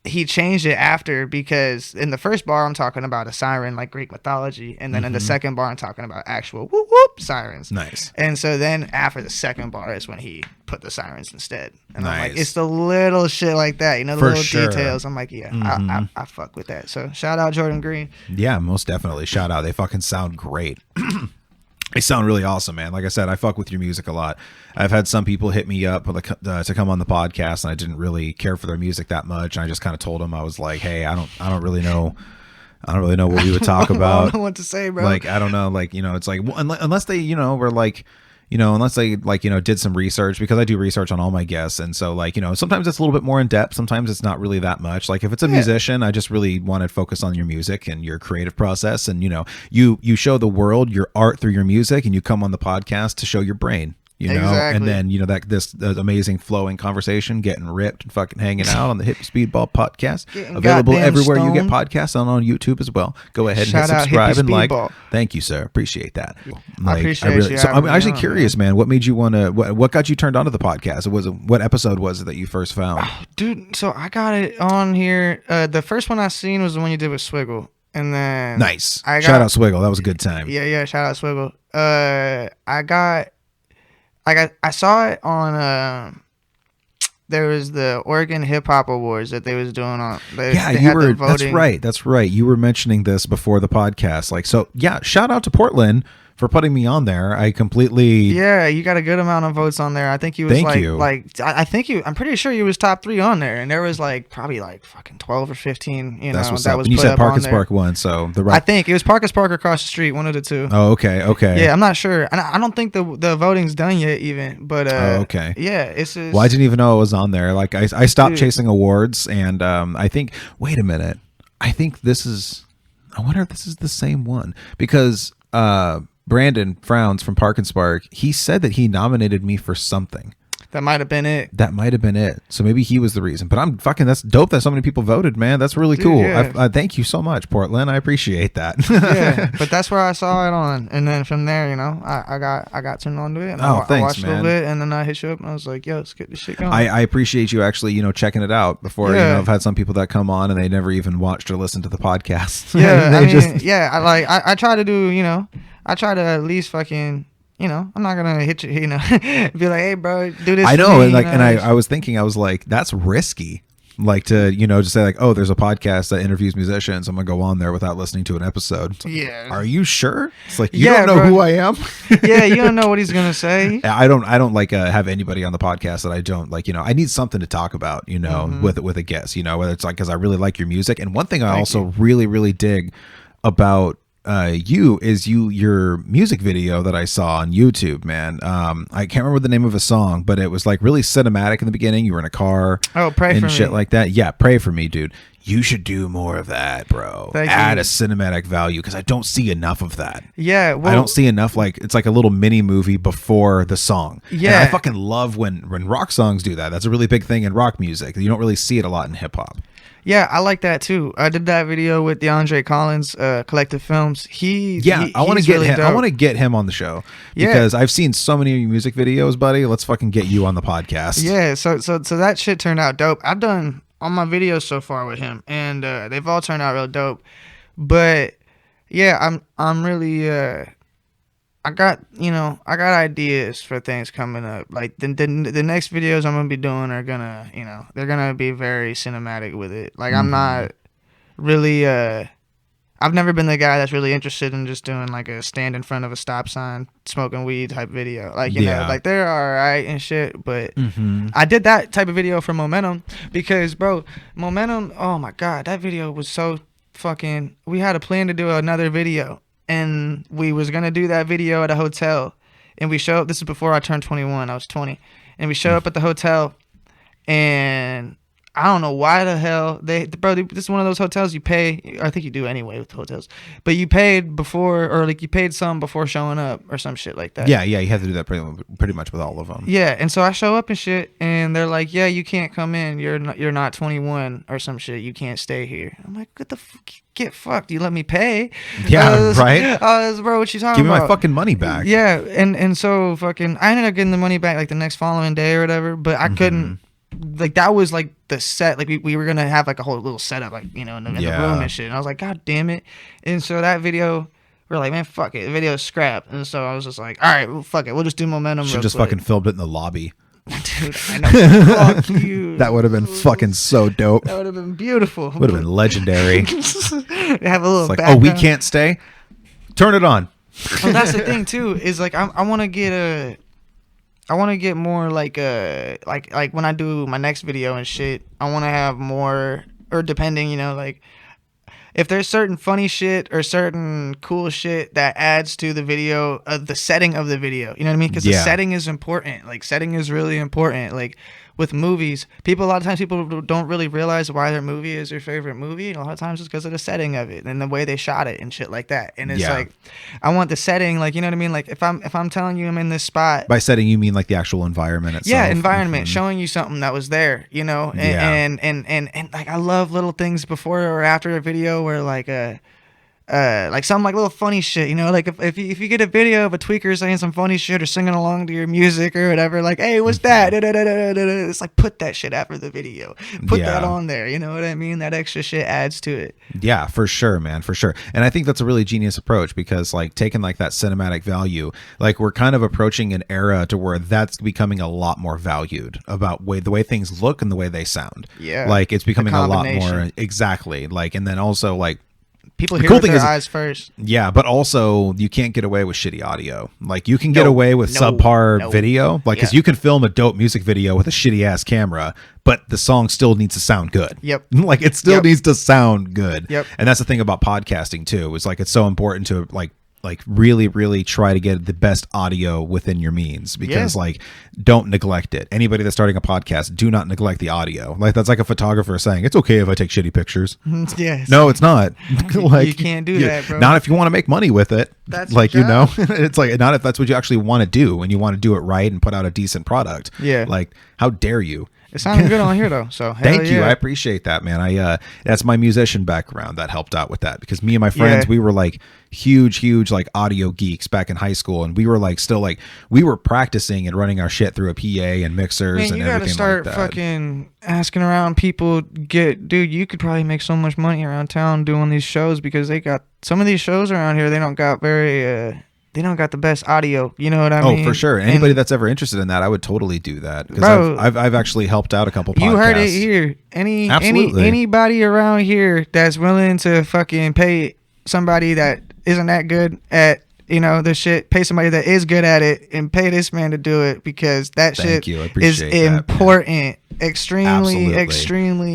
he changed it after, because in the first bar I'm talking about a siren like Greek mythology, and then in the second bar I'm talking about actual whoop whoop sirens. Nice. And so then after the second bar is when he put the sirens instead. And I'm like, Nice. it's the little shit like that, you know, the For little sure. details. I'm like, yeah, I fuck with that. So shout out Jordan Green. Yeah, most definitely. Shout out. They fucking sound great. They sound really awesome, man. Like I said, I fuck with your music a lot. I've had some people hit me up to come on the podcast, and I didn't really care for their music that much. And I just kind of told them, I was like, hey, I don't really know what we would talk I about. don't know what to say, bro. Like, I don't know. Like, you know, it's like, unless they, you know, were like, you know, unless they like, you know, did some research, because I do research on all my guests. And so like, you know, sometimes it's a little bit more in depth. Sometimes it's not really that much. Like if it's a musician, I just really want to focus on your music and your creative process. And, you know, you show the world your art through your music, and you come on the podcast to show your brain. You know, Exactly. and then, you know, this amazing flowing conversation, getting ripped and fucking hanging out on the Hippy Speedball Podcast, Getting available goddamn everywhere you get stoned. podcasts, and on YouTube as well. Go ahead and Shout hit out subscribe Hippy and like. Speedball. Thank you, sir. Appreciate that. I appreciate you So having I'm me actually on, curious, man. What made you want to? What got you turned on to the podcast? What episode was it that you first found? Dude, so I got it on here. The first one I seen was the one you did with Swiggle. And then nice. Shout out Swiggle. That was a good time. Yeah. Shout out Swiggle. I saw it on there was the Oregon Hip Hop Awards that they was doing on. They you were. That's right. You were mentioning this before the podcast. Like, so yeah. Shout out to Portland for putting me on there. I completely. Yeah, you got a good amount of votes on there. I think you was I'm pretty sure you was top 3 on there, and there was like probably like fucking 12 or 15. You know, that's what's that up. was And you put said up Parkins on there. Park won, so I think it was Parkins Park across the street, one of the two. Oh, okay. Yeah, I'm not sure, and I don't think the voting's done yet even. But okay. Yeah, it's just. Well, I didn't even know it was on there. Like I stopped chasing awards, and I think. Wait a minute. I think this is. I wonder if this is the same one because. Brandon Frowns from Park and Spark, he said that he nominated me for something. That might have been it. So maybe he was the reason. But that's dope that so many people voted, man. That's really cool. Yeah. Thank you so much, Portland. I appreciate that. Yeah, but that's where I saw it on, and then from there, you know, I got turned on to it. And I watched a little bit, and then I hit you up, and I was like, "Yo, let's get this shit going." I appreciate you actually, checking it out before. You know, I've had some people that come on and they never even watched or listened to the podcast. Yeah, I try to do, I try to at least fucking, I'm not gonna hit you, be like, hey, bro, do this. I know, for me, and I was thinking, I was like, that's risky. Like to, just say like, oh, there's a podcast that interviews musicians. I'm gonna go on there without listening to an episode. Yeah. Are you sure? It's like you don't know who I am. Yeah, you don't know what he's gonna say. I don't like have anybody on the podcast that I don't like. I need something to talk about. With a guest. Whether it's like because I really like your music, and one thing I also really really dig about you is your music video that I saw on YouTube, man. I can't remember the name of a song, but it was like really cinematic in the beginning. You were in a car, pray for me, shit like that. Yeah, pray for me, dude. You should do more of that, bro. Add a cinematic value because I don't see enough of that. Yeah, I don't see enough. Like it's like a little mini movie before the song. Yeah, and I fucking love when rock songs do that. That's a really big thing in rock music. You don't really see it a lot in hip hop. Yeah, I like that too. I did that video with DeAndre Collins, Collective Films. I want to get him. I want to get him on the show because I've seen so many of your music videos, buddy. Let's fucking get you on the podcast. Yeah, so that shit turned out dope. I've done all my videos so far with him, and they've all turned out real dope. But yeah, I'm really I got ideas for things coming up. Like the next videos I'm gonna be doing are gonna, they're gonna be very cinematic with it. Like I'm not really I've never been the guy that's really interested in just doing like a stand in front of a stop sign smoking weed type video. Like you know, like they're all right and shit, but I did that type of video for Momentum because bro, Momentum, oh my god, that video was so fucking. We had a plan to do another video. And we was going to do that video at a hotel. And we show up. This is before I turned 21. I was 20. And we show up at the hotel. And I don't know why the hell bro, this is one of those hotels you pay. I think you do anyway with hotels. But you paid before, or like you paid some before showing up or some shit like that. Yeah, you have to do that pretty much with all of them. Yeah, and so I show up and shit, and they're like, yeah, you can't come in. You're not 21 or some shit. You can't stay here. I'm like, what the fuck? Get fucked. You let me pay. Yeah, right? Bro, what you talking about? Give me my fucking money back. Yeah, and so fucking, I ended up getting the money back like the next following day or whatever, but I couldn't. Like that was like the set, like we were gonna have like a whole little setup, like in the room and shit. And I was like, God damn it! And so that video, we're like, man, fuck it, the video's scrap. And so I was just like, all right, well, fuck it, we'll just do Momentum. Should just fucking filmed it in the lobby. Dude, I know. Fuck you. That would have been fucking so dope. That would have been beautiful. Would have been legendary. Have a little. It's like, we can't stay. Turn it on. Well, that's the thing too. Is like I want to get more like when I do my next video and shit, I want to have more, or depending, like if there's certain funny shit or certain cool shit that adds to the video, the setting of the video, you know what I mean? Because the setting is important. Like setting is really important. Like with movies, a lot of times people don't really realize why their movie is their favorite movie. And a lot of times it's because of the setting of it and the way they shot it and shit like that. And it's like, I want the setting, like, you know what I mean? Like if I'm telling you I'm in this spot. By setting, you mean like the actual environment itself? Yeah, environment, showing you something that was there, and like I love little things before or after a video where like like some like little funny shit, you know, like if you get a video of a tweaker saying some funny shit or singing along to your music or whatever, like, hey, what's that? It's like, put that shit after the video, put that on there, you know what I mean? That extra shit adds to it. Yeah, for sure, man, for sure. And I think that's a really genius approach, because like taking like that cinematic value, like we're kind of approaching an era to where that's becoming a lot more valued about the way things look and the way they sound. Yeah, like it's becoming a lot more, exactly. Like, and then also like people hear with their eyes first. Yeah, but also you can't get away with shitty audio. Like you can get away with subpar video, like because you can film a dope music video with a shitty ass camera, but the song still needs to sound good. Yep. Like it still needs to sound good. Yep. And that's the thing about podcasting too. Is like it's so important to like really try to get the best audio within your means, because like don't neglect it. Anybody that's starting a podcast, do not neglect the audio. Like that's like a photographer saying it's okay if I take shitty pictures. Yes. No, it's not. Like you can't do that, bro. Not if you want to make money with it. That's like, you know, it's like not if that's what you actually want to do and you want to do it right and put out a decent product. Yeah. Like how dare you? It sounded good on here though, so thank you. I appreciate that, man. That's my musician background that helped out with that, because me and my friends, we were like huge like audio geeks back in high school, and we were like still like we were practicing and running our shit through a PA and mixers and everything like that. You gotta start fucking asking around people. Dude, you could probably make so much money around town doing these shows, because they got some of these shows around here. They don't got they don't got the best audio, you know what I mean? Oh, for sure. Anybody that's ever interested in that, I would totally do that, because I've actually helped out a couple podcasts. You heard it here. Anybody around here that's willing to fucking pay somebody that isn't that good at, you know, the shit, pay somebody that is good at it and pay this man to do it, because that shit is important. Extremely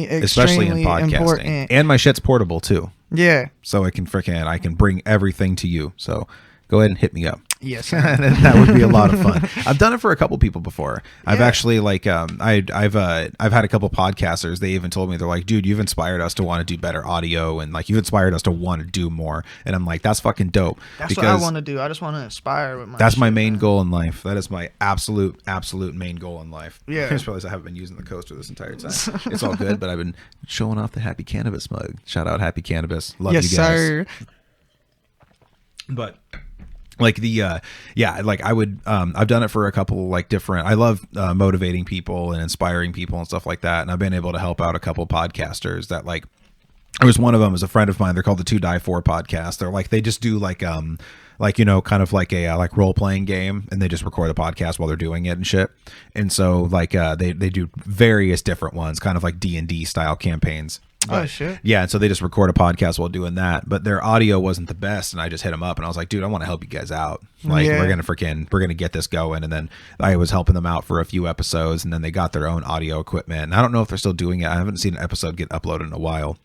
especially in podcasting. Important. And my shit's portable too. Yeah. So I can bring everything to you. So go ahead and hit me up. Yes. That would be a lot of fun. I've done it for a couple people before. I've actually like I've had a couple podcasters. They even told me, they're like, dude, you've inspired us to want to do better audio, and like you've inspired us to want to do more. And I'm like, that's fucking dope. That's what I want to do. I just want to inspire with my That's shit, my main goal in life. That is my absolute main goal in life. Yeah. I just realized I haven't been using the coaster this entire time. It's all good, but I've been showing off the Happy Cannabis mug. Shout out Happy Cannabis. Love you guys. Yes, sir. But like like I would I've done it for a couple like different, I love motivating people and inspiring people and stuff like that, and I've been able to help out a couple podcasters that like, there was one of them is a friend of mine. They're called the 2 Die 4 podcast. They're like, they just do like you know, kind of like a like role playing game, and they just record a podcast while they're doing it and shit. And so like they do various different ones, kind of like D&D style campaigns. But, oh shit. Yeah, and so they just record a podcast while doing that, but their audio wasn't the best, and I just hit them up and I was like, dude, I want to help you guys out. Like we're gonna get this going. And then I was helping them out for a few episodes, and then they got their own audio equipment. And I don't know if they're still doing it. I haven't seen an episode get uploaded in a while.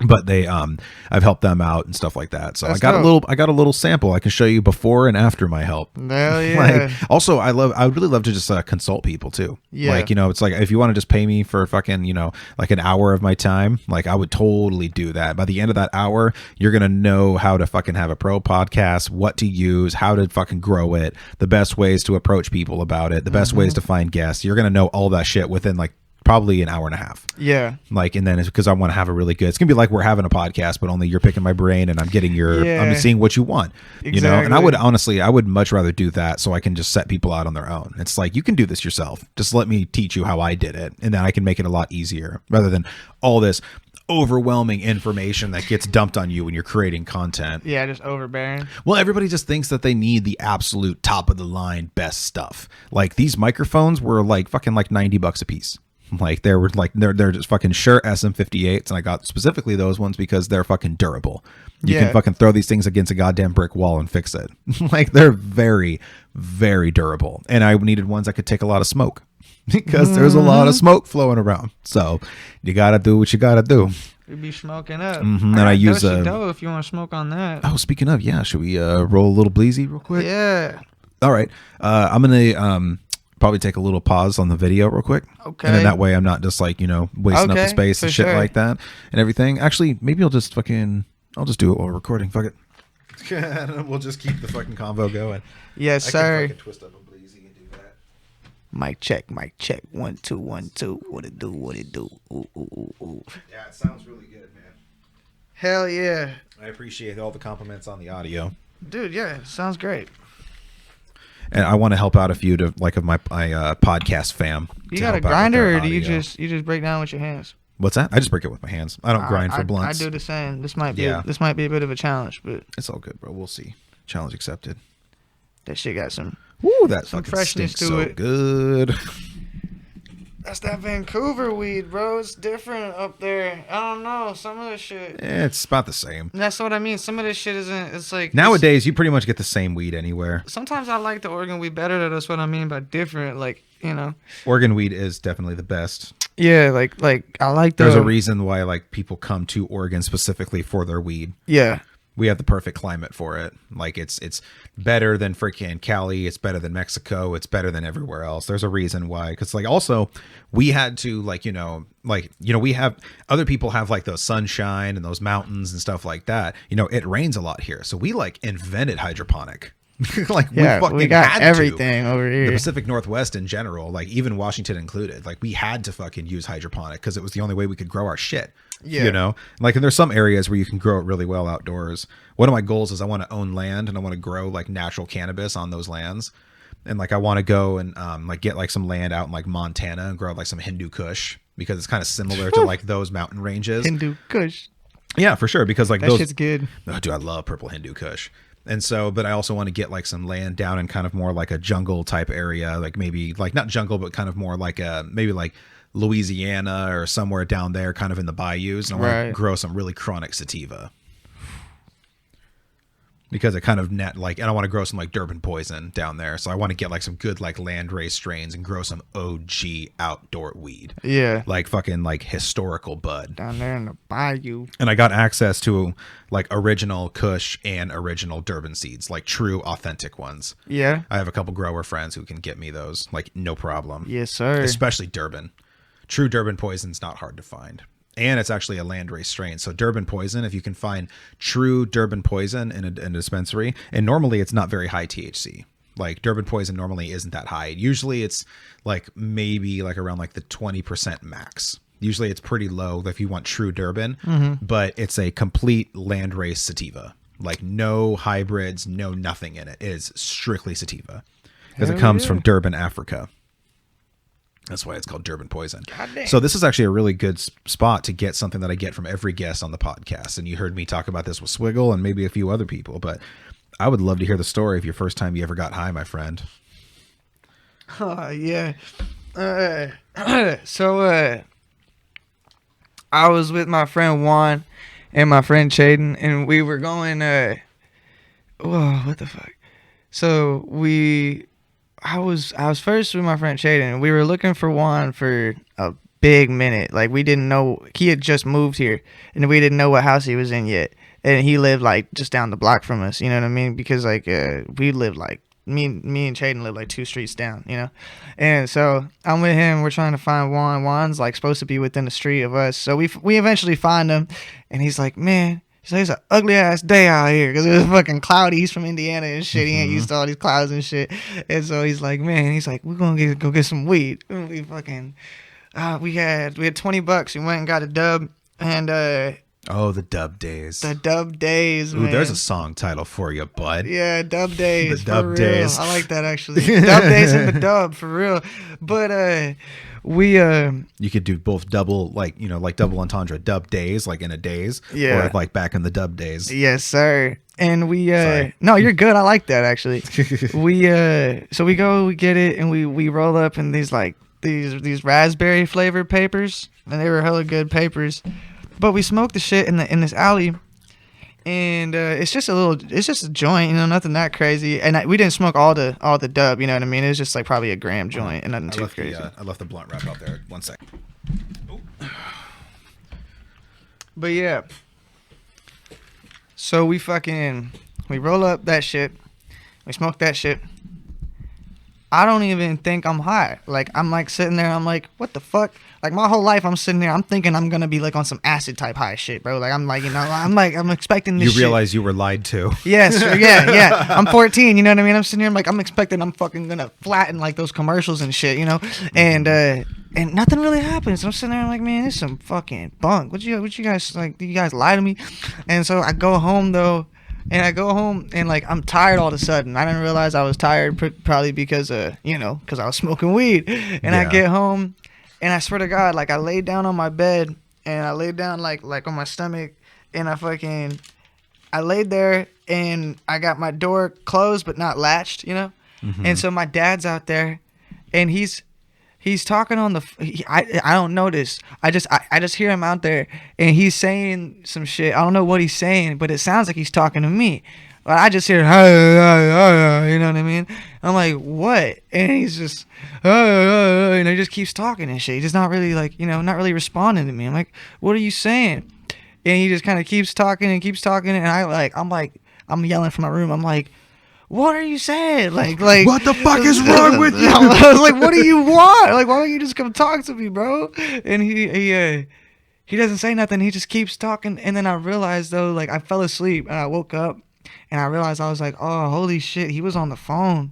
But they I've helped them out and stuff like that. So I got a little sample I can show you before and after my help. Hell yeah. Like, also I would really love to just consult people too. Yeah. Like, you know, it's like if you want to just pay me for fucking, you know, like an hour of my time, like I would totally do that. By the end of that hour, you're gonna know how to fucking have a pro podcast, what to use, how to fucking grow it, the best ways to approach people about it, the best ways to find guests. You're gonna know all that shit within like probably an hour and a half. Yeah. Like, and then it's because I want to have a really good, it's gonna be like we're having a podcast, but only you're picking my brain and I'm getting I'm seeing what you want, you know? And I would much rather do that, so I can just set people out on their own. It's like, you can do this yourself. Just let me teach you how I did it. And then I can make it a lot easier, rather than all this overwhelming information that gets dumped on you when you're creating content. Yeah, just overbearing. Well, everybody just thinks that they need the absolute top of the line best stuff. Like these microphones were like fucking like $90 a piece. Like they're just fucking Shure SM58s, and I got specifically those ones because they're fucking durable. You can fucking throw these things against a goddamn brick wall and fix it. Like they're very, very durable. And I needed ones that could take a lot of smoke, because there's a lot of smoke flowing around. So you gotta do what you gotta do. You'd be smoking up. And I use dough if you want to smoke on that. Oh, speaking of, yeah, should we roll a little bleezy real quick? Yeah. All right. I'm gonna probably take a little pause on the video real quick. Okay. And then that way I'm not just like, you know, wasting up the space and shit like that and everything. Actually, maybe I'll just do it while we're recording. Fuck it. We'll just keep the fucking convo going. Yes, sir. I can fucking twist up a bleezy and do that. Mic check. 1 2 1 2. What it do? Ooh. Yeah, it sounds really good, man. Hell yeah. I appreciate all the compliments on the audio. Dude, yeah, sounds great. And I want to help out a few of my podcast fam. You got a grinder, or do you just break down with your hands? What's that? I just break it with my hands. I don't grind for blunts. I do the same. This might be a bit of a challenge, but it's all good, bro. We'll see. Challenge accepted. That shit got some that some fucking freshness stinks to so it. Good. That's that Vancouver weed, bro. It's different up there. I don't know. Some of this shit. It's about the same. That's what I mean. Some of this shit isn't. It's like nowadays you pretty much get the same weed anywhere. Sometimes I like the Oregon weed better. That's what I mean by different. Like, you know, Oregon weed is definitely the best. Yeah, like I like the. There's a reason why like people come to Oregon specifically for their weed. Yeah. We have the perfect climate for it. Like it's better than freaking Cali. It's better than Mexico. It's better than everywhere else. There's a reason why. Because like also we had to we have other people have like those sunshine and those mountains and stuff like that. You know, it rains a lot here. So we like invented hydroponic. Like we got everything over here. The Pacific Northwest in general, like even Washington included, like we had to fucking use hydroponic because it was the only way we could grow our shit. Yeah. You know, like, and there's some areas where you can grow it really well outdoors. One of my goals is I want to own land and I want to grow like natural cannabis on those lands. And like I want to go and like get like some land out in like Montana and grow like some Hindu Kush because it's kind of similar to like those mountain ranges. Hindu Kush. Yeah, for sure. Because like that shit's good. Oh, dude, I love purple Hindu Kush. And so, but I also want to get like some land down in kind of more like a jungle type area, like maybe like not jungle, but kind of more like maybe like Louisiana or somewhere down there, kind of in the bayous. And I want to grow some really chronic sativa because it kind of and I want to grow some like Durban poison down there. So I want to get like some good like land raised strains and grow some OG outdoor weed. Yeah. Like fucking like historical bud down there in the bayou. And I got access to like original Kush and original Durban seeds, like true authentic ones. Yeah. I have a couple grower friends who can get me those, like no problem. Yes, sir. Especially Durban. True Durban poison's not hard to find. And it's actually a land-raised strain. So Durban poison, if you can find true Durban poison in a dispensary, and normally it's not very high THC. Like Durban poison normally isn't that high. Usually it's like maybe like around like the 20% max. Usually it's pretty low if you want true Durban, but it's a complete land-raised sativa. Like no hybrids, no nothing in it. It is strictly sativa because it comes from Durban, Africa. That's why it's called Durban poison. So this is actually a really good spot to get something that I get from every guest on the podcast. And you heard me talk about this with Swiggle and maybe a few other people, but I would love to hear the story of your first time you ever got high, my friend. Oh, yeah. So I was with my friend Juan and my friend Chaden, and we were going, what the fuck? So I was first with my friend Chaden, and we were looking for Juan for a big minute. Like, we didn't know, he had just moved here, and we didn't know what house he was in yet. And he lived, like, just down the block from us, you know what I mean? Because, like, we lived, like, me and Chaden lived, like, 2 streets down, you know? And so I'm with him. We're trying to find Juan. Juan's, like, supposed to be within the street of us. So we eventually find him, and he's like, man, it's an ugly ass day out here because it was fucking cloudy. He's from Indiana and shit. He ain't used to all these clouds and shit. And so he's like, man, we're gonna go get some weed. And we fucking, we had $20. We went and got a dub, and the dub days. The dub days. Ooh, man. There's a song title for you, bud. Yeah, dub days. The dub days. I like that actually. Dub days and the dub for real. But you could do both double, like, you know, like double entendre, dub days, like in a days, or like back in the dub days. Yes, sir. And no, you're good. I like that actually. So we get it, and we roll up in these like these raspberry flavored papers, and they were hella good papers. But we smoked the shit in this alley, and it's just a joint, you know, nothing that crazy. And we didn't smoke all the dub, you know what I mean? It was just like probably a gram joint and nothing too crazy. I left the blunt wrap out there. 1 second. But yeah, so we roll up that shit, we smoke that shit. I don't even think I'm high. Like, I'm like sitting there, I'm like, what the fuck? Like, my whole life I'm sitting there, I'm thinking I'm gonna be like on some acid type high shit, bro. Like, I'm like, you know, I'm expecting this shit. You realize you were lied to. Yes, yeah. I'm 14, you know what I mean? I'm sitting here, I'm like, I'm expecting I'm fucking gonna flatten like those commercials and shit, you know? And And nothing really happens. I'm sitting there, I'm like, man, this is some fucking bunk. What you guys like? Did you guys lie to me? And so I go home though, and like I'm tired all of a sudden. I didn't realize I was tired, probably because because I was smoking weed. And I get home, and I swear to God, like I laid down on my bed, and I laid down like on my stomach, and I laid there, and I got my door closed but not latched, And so my dad's out there, and he's talking on the. I don't notice. I just hear him out there, and he's saying some shit. I don't know what he's saying, but it sounds like he's talking to me. But I just hear, you know what I mean? I'm like, what? And he's just, and he just keeps talking and shit. He's just not really not really responding to me. I'm like, what are you saying? And he just kind of keeps talking, and I'm yelling from my room. I'm like, what are you saying? Like, what the fuck is wrong with you? I was like, what do you want? Like, why don't you just come talk to me, bro? And he doesn't say nothing. He just keeps talking. And then I realized though, like I fell asleep and I woke up and I realized I was like, oh, holy shit, he was on the phone.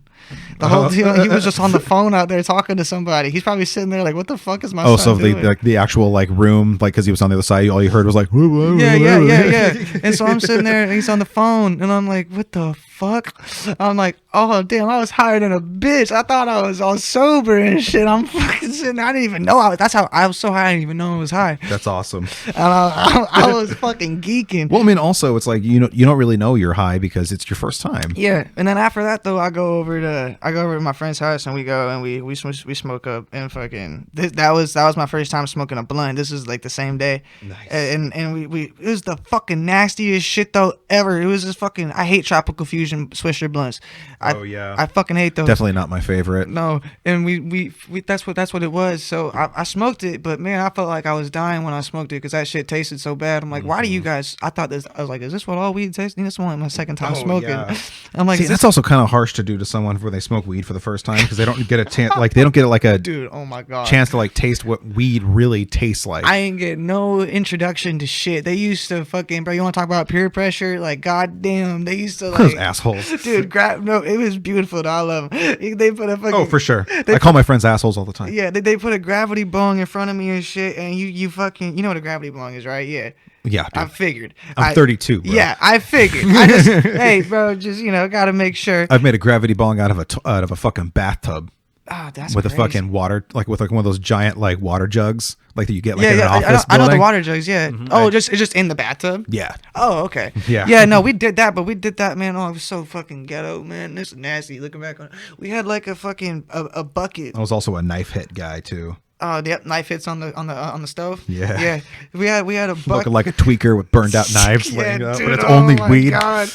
The whole deal, he was just on the phone out there talking to somebody. He's probably sitting there like, what the fuck is my son doing? the actual like room, like because he was on the other side, all you heard was like, yeah. And so I'm sitting there and he's on the phone and I'm like, what the fuck? I'm like, oh damn, I was higher than a bitch. I thought I was all sober and shit. I'm fucking sitting there. I didn't even know I was so high. I didn't even know I was high. That's awesome. And I was fucking geeking. Well, I mean, also it's like you don't really know you're high because it's your first time. Yeah, and then after that though, I go over to my friend's house and we go and we smoke up and fucking that was my first time smoking a blunt. This is like the same day. Nice. And we it was the fucking nastiest shit though ever. It was just fucking. I hate Tropical Fusion Swisher blunts. I fucking hate those. Definitely not my favorite. No, and we that's what it was. So I smoked it, but man, I felt like I was dying when I smoked it because that shit tasted so bad. I'm like, why do you guys? I was like, is this what all weed tastes? This is only my second time smoking. Yeah. I'm like, that's also kind of harsh to do to someone where they smoke weed for the first time because they don't get a chance, like they don't get like a dude. Oh my god, chance to like taste what weed really tastes like. I ain't get no introduction to shit. They used to fucking, bro. You want to talk about peer pressure? Like, goddamn, they used to like those assholes, dude. It was beautiful. Though. I love them. They put a fucking for sure. I call my friends assholes all the time. Yeah, they put a gravity bong in front of me and shit, and you fucking what a gravity bong is, right? Yeah. Yeah, dude. I figured. I'm 32, bro. Yeah, I figured. I just, hey, bro, just gotta make sure. I've made a gravity bong out of a fucking bathtub. Oh, that's with crazy. a fucking water, like with like one of those giant like water jugs, like that you get like in an I office. I know the water jugs. Yeah. Mm-hmm. Oh, it's just in the bathtub. Yeah. Oh, okay. Yeah. Yeah. No, we did that, man. Oh, it was so fucking ghetto, man. This is nasty. Looking back on it, we had like a fucking a bucket. I was also a knife hit guy too. Oh, yep, knife hits on the stove. Yeah. Yeah. We had a bucket. Looking like a tweaker with burned out knives laying up, dude, but it's only weed. God.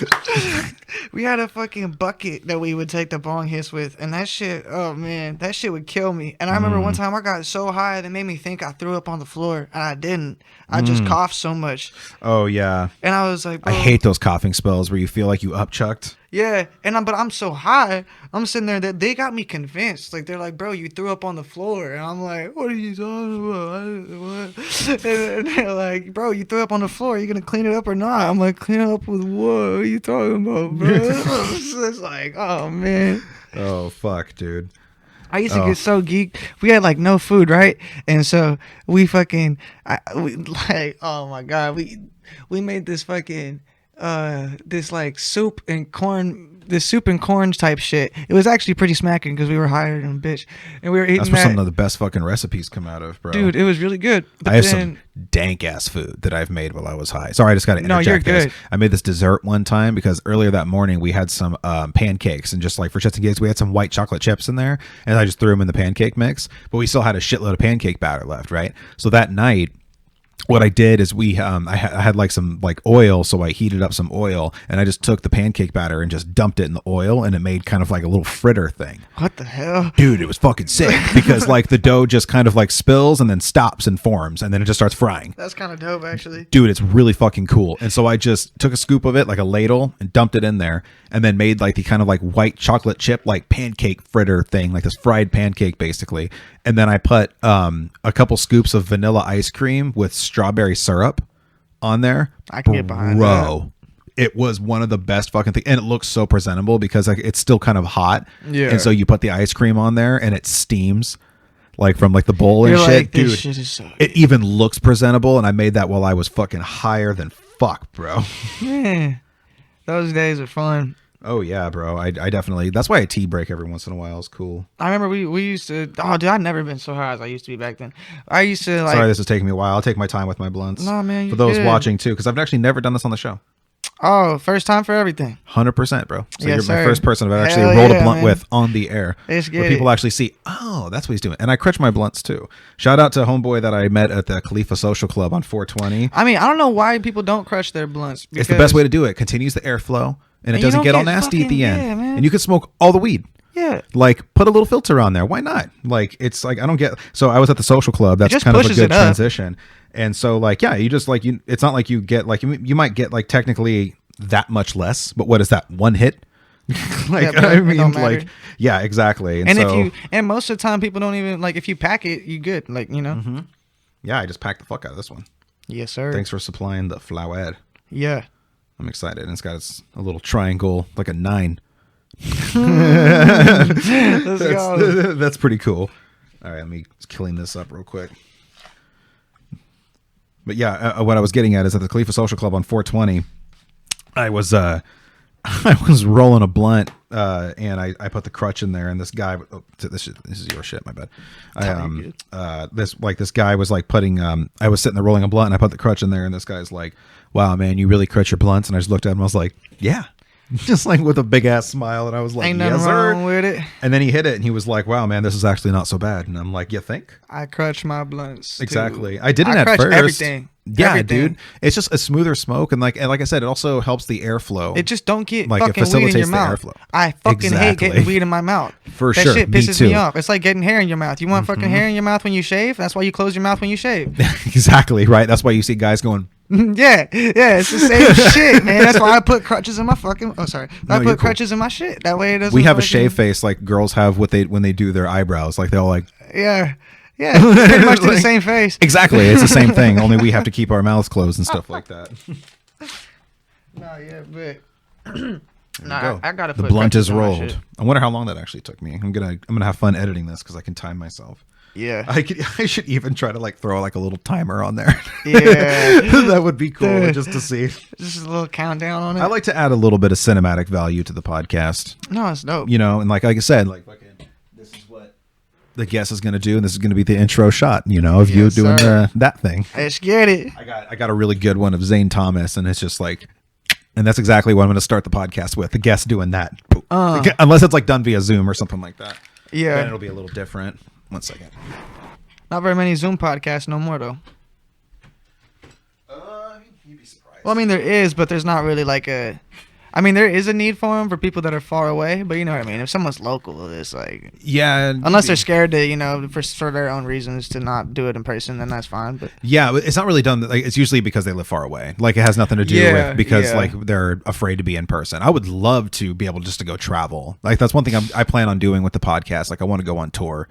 We had a fucking bucket that we would take the bong hits with, and that shit, oh man, that shit would kill me. And I remember one time I got so high that made me think I threw up on the floor, and I didn't. I just coughed so much. Oh yeah. And I was like, bro. I hate those coughing spells where you feel like you upchucked. Yeah, but I'm so high. I'm sitting there that they got me convinced. Like they're like, bro, you threw up on the floor, and I'm like, what are you talking about? What? And they're like, bro, you threw up on the floor. Are you gonna clean it up or not? I'm like, clean it up with what? What are you talking about, bro? It's like, oh man. Oh fuck, dude. I used to get so geeked. We had like no food, right? And so we fucking, oh my god, we made this fucking. This like soup and corn type shit. It was actually pretty smacking because we were higher than a bitch, and we were eating. That's where some of the best fucking recipes come out of, bro. Dude, it was really good. But I have some dank ass food that I've made while I was high. Sorry, I just got to interject. No, you're good. This. I made this dessert one time because earlier that morning we had some pancakes, and just like for shits and gigs, we had some white chocolate chips in there, and I just threw them in the pancake mix. But we still had a shitload of pancake batter left, right? So that night, what I did is I had like some like oil, so I heated up some oil and I just took the pancake batter and just dumped it in the oil, and it made kind of like a little fritter thing. What the hell? Dude, it was fucking sick because like the dough just kind of like spills and then stops and forms and then it just starts frying. That's kind of dope, actually. Dude, it's really fucking cool. And so I just took a scoop of it, like a ladle, and dumped it in there, and then made like the kind of like white chocolate chip like pancake fritter thing, like this fried pancake basically. And then I put a couple scoops of vanilla ice cream with strawberry syrup on there. I can get behind that. It was one of the best fucking things, and it looks so presentable because like it's still kind of hot. Yeah. And so you put the ice cream on there and it steams. like from like the bowl and You're shit. like, this Dude, shit is so it even looks presentable, and I made that while I was fucking higher than fuck, bro. Yeah, those days are fun. Oh yeah, bro. I definitely. That's why a tea break every once in a while is cool. I remember we used to. Oh, dude, I've never been so high as I used to be back then. I used to like. Sorry, this is taking me a while. I'll take my time with my blunts. Nah, man, For you those good. watching too, because I've actually never done this on the show. Oh, first time for everything. 100%, bro. So Yes, you're my sir. first person I've actually Hell rolled a yeah, blunt man. with on the air. Let's Where get people it. actually see, oh, that's what he's doing. And I crutch my blunts too. Shout out to homeboy that I met at the Khalifa Social Club on 420. I mean, I don't know why people don't crush their blunts. It's the best way to do it. Continues the airflow, and it And you doesn't don't get all get nasty at the fucking- end. yeah, man. And you can smoke all the weed. Yeah. Like, put a little filter on there. Why not? Like, it's like, I don't get. So I was at the social club. That's just kind of a pushes good it up. transition. And so, like, yeah, you just like, it's not like you get, like, you might get, like, technically that much less, but what is that? One hit? Like, Yeah, but I it mean, don't matter. like, yeah, exactly. And so, if you and most of the time people don't even like if you pack it, you good. Like, you know. yeah, I just packed the fuck out of this one. Yes, sir. Thanks for supplying the flower. Yeah. I'm excited. And it's got a little triangle, like a 9. Let's go. That's pretty cool. All right, let me clean this up real quick. But yeah, what I was getting at is at the Khalifa Social Club on 420, I was rolling a blunt, and I put the crutch in there, and this guy, this is your shit, my bad. This guy was like putting, I was sitting there rolling a blunt, and I put the crutch in there, and this guy's like, "Wow, man, you really crutch your blunts?" And I just looked at him, and I was like, "Yeah." Just like with a big ass smile, and I was like, Ain't "Yes, nothing sir." wrong with it. And then he hit it, and he was like, "Wow, man, this is actually not so bad." And I'm like, "You think?" I crutch my blunts. Exactly. Too. I didn't at crutch first. everything. Yeah, Everything. dude. It's just a smoother smoke, and like I said, it also helps the airflow. It just don't get Like, it fucking weed in your facilitates the mouth. airflow. I fucking hate Exactly. getting weed in my mouth. For that sure. shit Me pisses too. me off. It's like getting hair in your mouth. You want fucking hair in your mouth when you shave? That's why you close your mouth when you shave. Exactly, right? That's why you see guys going, yeah, it's the same shit, man. That's why I put crutches in my fucking. Oh, sorry. No, I you're put cool. crutches in my shit. That way it doesn't. we have a fucking- shave face like girls have when they do their eyebrows. Like, they're all like, Yeah, pretty much do the Like- same face. exactly. It's the same thing, only we have to keep our mouths closed and stuff like that. No, yeah, but. There Nah, you go. I gotta The put blunt crutches is in my rolled. shit. I wonder how long that actually took me. I'm gonna have fun editing this because I can time myself. Yeah. I should even try to like throw like a little timer on there. Yeah. That would be cool Dude. just to see. Just a little countdown on it. I like to add a little bit of cinematic value to the podcast, No, it's dope. you know, and like I said, like fucking, this is what the guest is gonna do, and this is gonna be the intro shot, you know, of you Yes, doing sir. that thing. Let's get it. I got a really good one of Zane Thomas, and it's just like, and that's exactly what I'm gonna start the podcast with. The guest doing that, unless it's like done via Zoom or something like that. Yeah. Then it'll be a little different. 1 second. Not very many Zoom podcasts no more though. You'd be surprised. Well, I mean there is, but there's not really like a. I mean there is a need for them for people that are far away, but you know what I mean. If someone's local, it's like Yeah, unless they're scared to, you know, for their own reasons to not do it in person, then that's fine. But yeah, but it's not really done. Like, it's usually because they live far away. Like, it has nothing to do Yeah, with because yeah. like they're afraid to be in person. I would love to be able just to go travel. Like, that's one thing I plan on doing with the podcast. Like, I want to go on tour.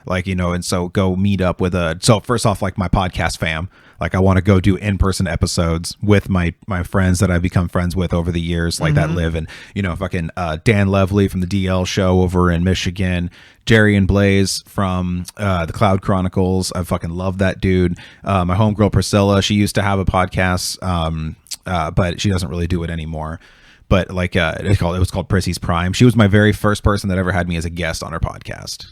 Like, you know, and so go meet up with so first off, like my podcast fam, like I want to go do in-person episodes with my friends that I've become friends with over the years, like that live in, you know, fucking Dan Lovely from the DL show over in Michigan, Jerry and Blaze from the Cloud Chronicles. I fucking love that dude. My homegirl Priscilla, she used to have a podcast, but she doesn't really do it anymore. But like it was called Prissy's Prime. She was my very first person that ever had me as a guest on her podcast.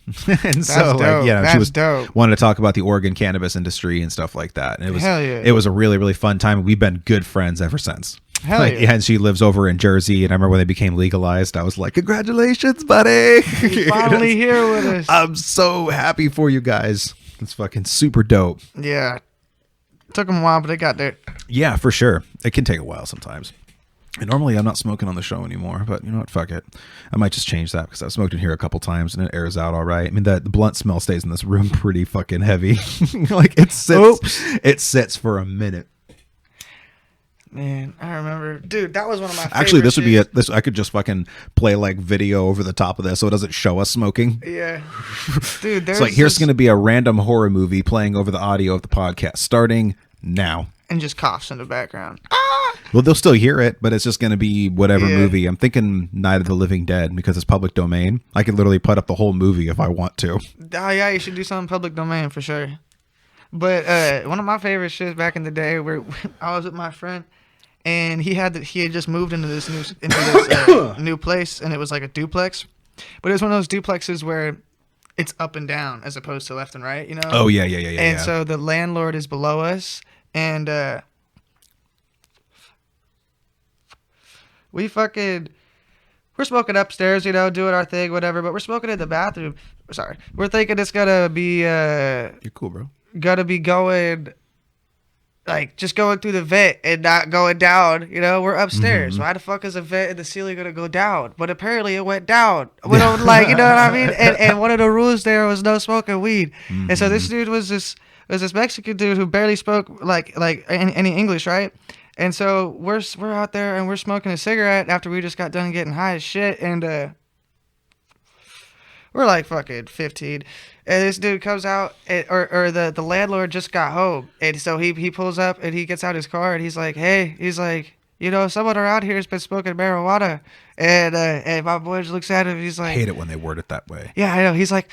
And so dope. like, yeah, she That's was dope. wanted to talk about the Oregon cannabis industry and stuff like that. And Hell yeah. it was a really, really fun time. We've been good friends ever since. Hell Like, yeah. and she lives over in Jersey, and I remember when they became legalized, I was like, "Congratulations, buddy! You're finally here with us. I'm so happy for you guys. It's fucking super dope." Yeah. Took them a while, but they got there. Yeah, for sure. It can take a while sometimes. And normally I'm not smoking on the show anymore, but you know what? Fuck it. I might just change that because I've smoked in here a couple times and it airs out all right. I mean, the blunt smell stays in this room pretty fucking heavy. Like it sits for a minute. Man, I remember, dude. That was one of my. Actually, this would be favorite it. This I could just fucking play like video over the top of this so it doesn't show us smoking. shit. Yeah, dude. There's It's like here's this- going to be a random horror movie playing over the audio of the podcast starting now. and just coughs in the background. Ah! Well, they'll still hear it, but it's just going to be whatever movie. I'm thinking Night of the Living Dead because it's public domain. I could literally put up the whole movie if I want to. Oh, yeah, you should do something public domain for sure. But one of my favorite shits back in the day where I was with my friend and he had just moved into this new place and it was like a duplex. But it was one of those duplexes where it's up and down as opposed to left and right, you know? Oh, yeah. And so the landlord is below us and we're smoking upstairs, you know, doing our thing, whatever, but we're smoking in the bathroom. Sorry. We're thinking it's gotta be You're cool, bro. Gotta be going like just going through the vent and not going down, you know. We're upstairs. Why the fuck is a vent in the ceiling gonna go down? But apparently it went down. We don't like, you know what I mean? And one of the rules there was no smoking weed. And so this dude was this Mexican dude who barely spoke like any English, right? And so we're out there and we're smoking a cigarette after we just got done getting high as shit, and we're like fucking 15, and this dude comes out, or the landlord just got home, and so he pulls up and he gets out his car and he's like, hey, you know, someone around here has been smoking marijuana, and my boy just looks at him, he's like, I hate it when they word it that way. Yeah, I know. He's like,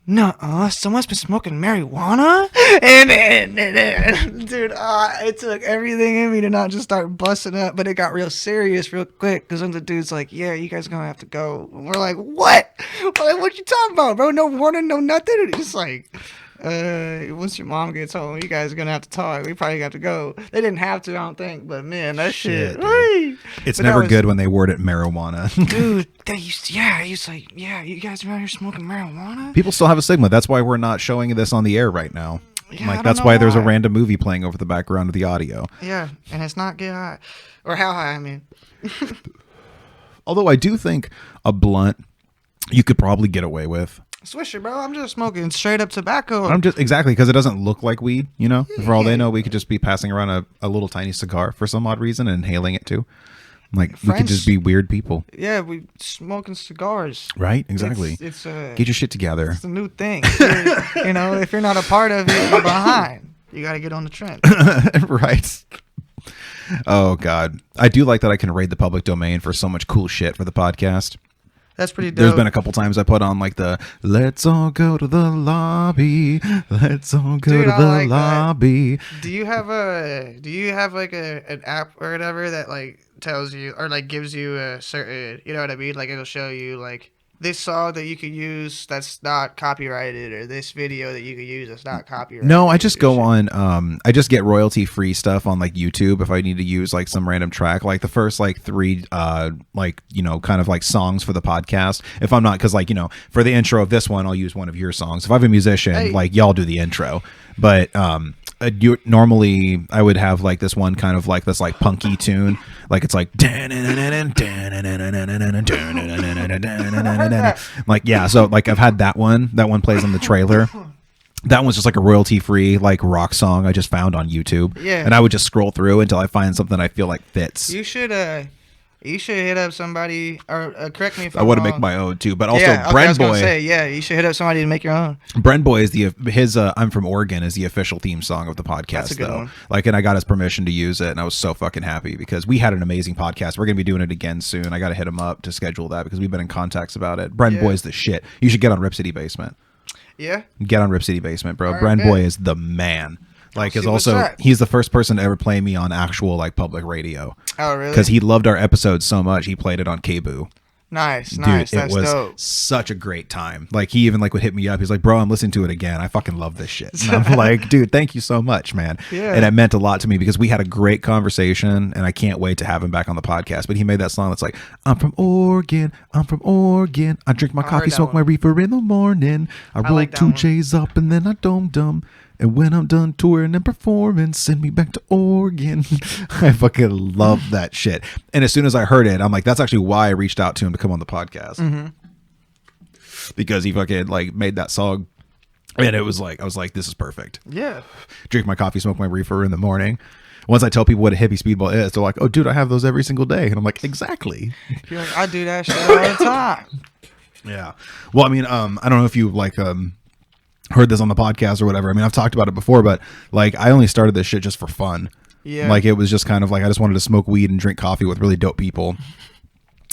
no, someone's been smoking marijuana? And dude, it took everything in me to not just start busting up, but it got real serious real quick, because then the dude's like, yeah, you guys are going to have to go. And we're like, what? We're like, what you talking about, bro? No warning, no nothing? And he's like, once your mom gets home, you guys are going to have to talk. We probably got to go. They didn't have to, I don't think, but man, that shit. It's never good when they word it marijuana. Dude, he's like, yeah, you guys are out here smoking marijuana? People still have a stigma. That's why we're not showing this on the air right now. Yeah, like, that's why there's a random movie playing over the background of the audio. Yeah, and it's not Get High. Or How High, I mean. Although I do think a blunt you could probably get away with. Swisher, bro. I'm just smoking straight up tobacco. Exactly, because it doesn't look like weed, you know? For all they know, we could just be passing around a little tiny cigar for some odd reason and inhaling it too. Like, we could just be weird people. Yeah, we smoking cigars. Right, exactly. It's get your shit together. It's a new thing. You know, if you're not a part of it, you're behind. You got to get on the trend. Right. Oh, God. I do like that I can raid the public domain for so much cool shit for the podcast. That's pretty dope. There's been a couple times I put on like the "Let's all go to the lobby, let's all go to the lobby." That. Do you have like an app or whatever that like tells you or like gives you a certain, you know what I mean? Like it'll show you like this song that you could use that's not copyrighted, or this video that you could use that's not copyrighted. No, I just go on. I just get royalty free stuff on like YouTube if I need to use like some random track, like the first like 3 like, you know, kind of like songs for the podcast. If I'm not, because like, you know, for the intro of this one, I'll use one of your songs. If I have a musician, like y'all do the intro, but normally I would have like this one kind of like this like punky tune, like it's like like, yeah, so like I've had that one plays on the trailer. That one's just like a royalty free like rock song I just found on YouTube. Yeah, and I would just scroll through until I find something I feel like fits. You should hit up somebody, or correct me if I want to make my own too, but also I was gonna say, you should hit up somebody to make your own. Brenboy is his "I'm from Oregon" is the official theme song of the podcast. That's a good one. Like, and I got his permission to use it, and I was so fucking happy because we had an amazing podcast. We're gonna be doing it again soon. I got to hit him up to schedule that because we've been in contacts about it. Brenboy's the shit. You should get on Rip City Basement. Yeah, get on Rip City Basement, bro. Brenboy is the man. Like, he's the first person to ever play me on actual like public radio. Oh, really? Because he loved our episodes so much, he played it on KBOO. Nice. Dude, That's it was dope. Such a great time. Like, he even like would hit me up. He's like, bro, I'm listening to it again. I fucking love this shit. And I'm like, dude, thank you so much, man. Yeah. And it meant a lot to me because we had a great conversation, and I can't wait to have him back on the podcast. But he made that song that's like, I'm from Oregon. I drink my coffee, smoke my reefer in the morning. I roll like 2 J's up, and then I dum. And when I'm done touring and performing, send me back to Oregon. I fucking love that shit. And as soon as I heard it, I'm like, that's actually why I reached out to him to come on the podcast. Mm-hmm. Because he fucking like made that song. And it was like, I was like, this is perfect. Yeah. Drink my coffee, smoke my reefer in the morning. Once I tell people what a Hippy Speedball is, they're like, oh, dude, I have those every single day. And I'm like, exactly. You're like, I do that shit all the time. Yeah. Well, I mean, I don't know if you like, heard this on the podcast or whatever. I mean, I've talked about it before, but like I only started this shit just for fun. Yeah. Like it was just kind of like I just wanted to smoke weed and drink coffee with really dope people.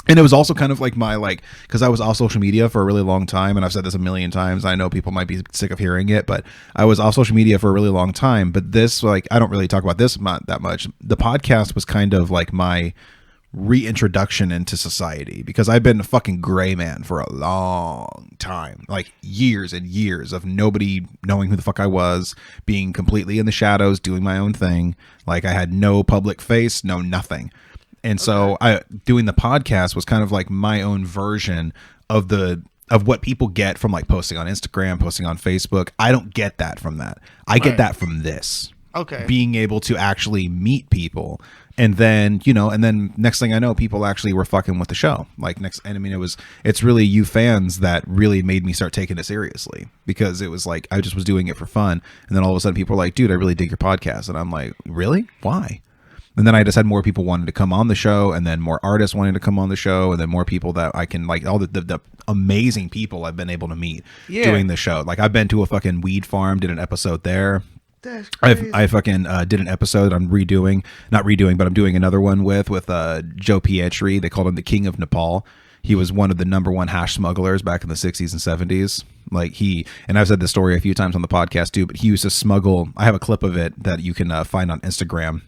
And it was also kind of like my because I was off social media for a really long time, and I've said this a million times. I know people might be sick of hearing it, but I was off social media for a really long time. But this, like, I don't really talk about this that much. The podcast was kind of like my reintroduction into society, because I've been a fucking gray man for a long time, like years and years of nobody knowing who the fuck I was, being completely in the shadows, doing my own thing. Like I had no public face, no nothing. And so doing the podcast was kind of like my own version of what people get from like posting on Instagram, posting on Facebook. I don't get that from that. I get that from this. Okay. Being able to actually meet people. And then, next thing I know, people actually were fucking with the show. It's really you fans that really made me start taking it seriously, because it was like, I just was doing it for fun. And then all of a sudden people were like, dude, I really dig your podcast. And I'm like, really? Why? And then I just had more people wanting to come on the show, and then more artists wanting to come on the show, and then more people that I can, like, all the amazing people I've been able to meet doing the show. Like, I've been to a fucking weed farm, did an episode there. That's crazy. I fucking did an episode I'm not redoing, but I'm doing another one with Joe Pietri. They called him the King of Nepal. He was one of the #1 hash smugglers back in the 60s and 70s. Like and I've said this story a few times on the podcast too, but he used to smuggle. I have a clip of it that you can find on Instagram.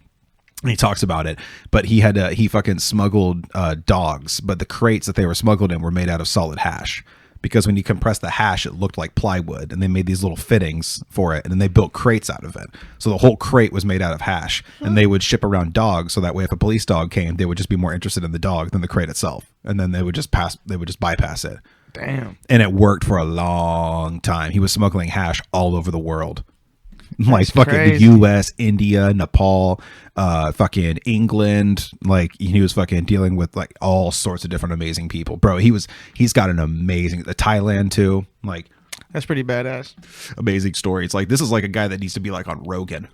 And he talks about it, but he fucking smuggled dogs, but the crates that they were smuggled in were made out of solid hash, because when you compress the hash, it looked like plywood, and they made these little fittings for it, and then they built crates out of it. So the whole crate was made out of hash, and they would ship around dogs, so that way if a police dog came, they would just be more interested in the dog than the crate itself, and then they would just bypass it. Damn. And it worked for a long time. He was smuggling hash all over the world. Like fucking crazy. the U.S., India, Nepal, fucking England. Like he was fucking dealing with like all sorts of different amazing people, bro. He's got an amazing Thailand too. Like That's pretty badass. amazing stories. Like this is like a guy that needs to be like on Rogan.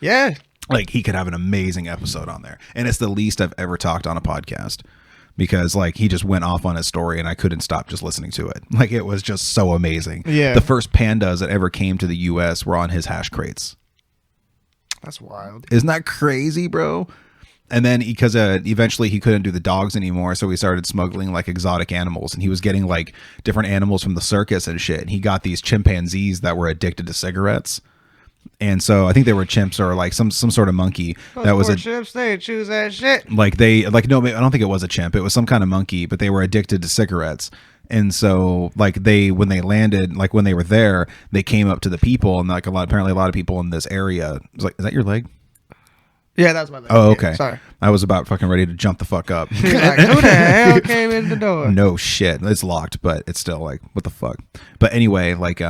Yeah. Like he could have an amazing episode on there, and it's the least I've ever talked on a podcast. Because like he just went off on his story and I couldn't stop just listening to it. Like it was just so amazing. Yeah. The first pandas that ever came to the US were on his hash crates. That's wild. Isn't that crazy, bro? And then because eventually he couldn't do the dogs anymore, so he started smuggling like exotic animals, and he was getting like different animals from the circus and shit. And he got these chimpanzees that were addicted to cigarettes. And so I think they were chimps or like some sort of monkey that was a chimps. They choose that shit. no, I don't think it was a chimp. It was some kind of monkey, but they were addicted to cigarettes. And so like when they landed, like when they were there, they came up to the people, and like apparently a lot of people in this area was like, is that your leg? Yeah, that's my leg. Oh, okay. Yeah, sorry. I was about fucking ready to jump the fuck up. Like, who the hell came in the door? No shit. It's locked, but it's still like, what the fuck? But anyway, like,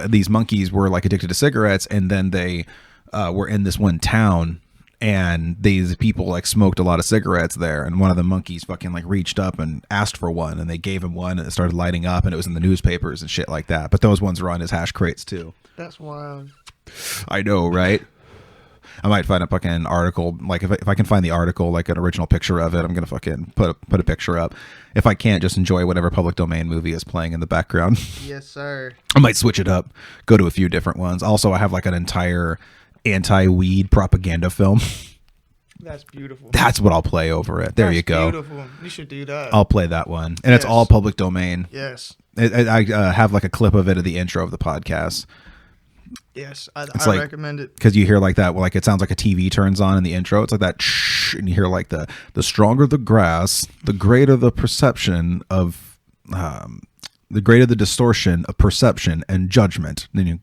these monkeys were like addicted to cigarettes, and then they were in this one town, and these people like smoked a lot of cigarettes there, and one of the monkeys fucking like reached up and asked for one, and they gave him one, and it started lighting up, and it was in the newspapers and shit like that. But those ones were on his hash crates too. That's wild. I know, right? I might find a fucking article, like if I can find the article, like an original picture of it, I'm gonna fucking put a picture up. If I can't, just enjoy whatever public domain movie is playing in the background. Yes, sir. I might switch it up, go to a few different ones. Also, I have like an entire anti-weed propaganda film. That's beautiful. That's what I'll play over it. There you go. Beautiful. You should do that. I'll play that one, and it's all public domain. Yes. I have like a clip of it at the intro of the podcast. Yes, I like, recommend it. Because you hear like that, like it sounds like a TV turns on in the intro. It's like that, and you hear like the stronger the grass, the greater the perception of, the greater the distortion of perception and judgment. And then you,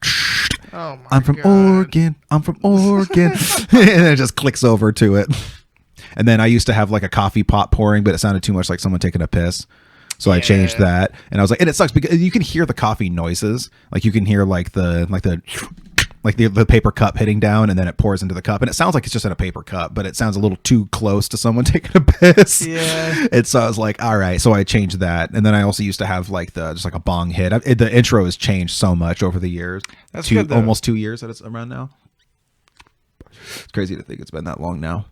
Oh my I'm from God. Oregon. I'm from Oregon, and it just clicks over to it. And then I used to have like a coffee pot pouring, but it sounded too much like someone taking a piss. So I changed that, and I was like, and it sucks because you can hear the coffee noises. Like you can hear like the paper cup hitting down, and then it pours into the cup, and it sounds like it's just in a paper cup, but it sounds a little too close to someone taking a piss. Yeah. And so I was like, all right. So I changed that, and then I also used to have like just like a bong hit. The intro has changed so much over the years. That's good, though. Almost 2 years that it's around now. It's crazy to think it's been that long now.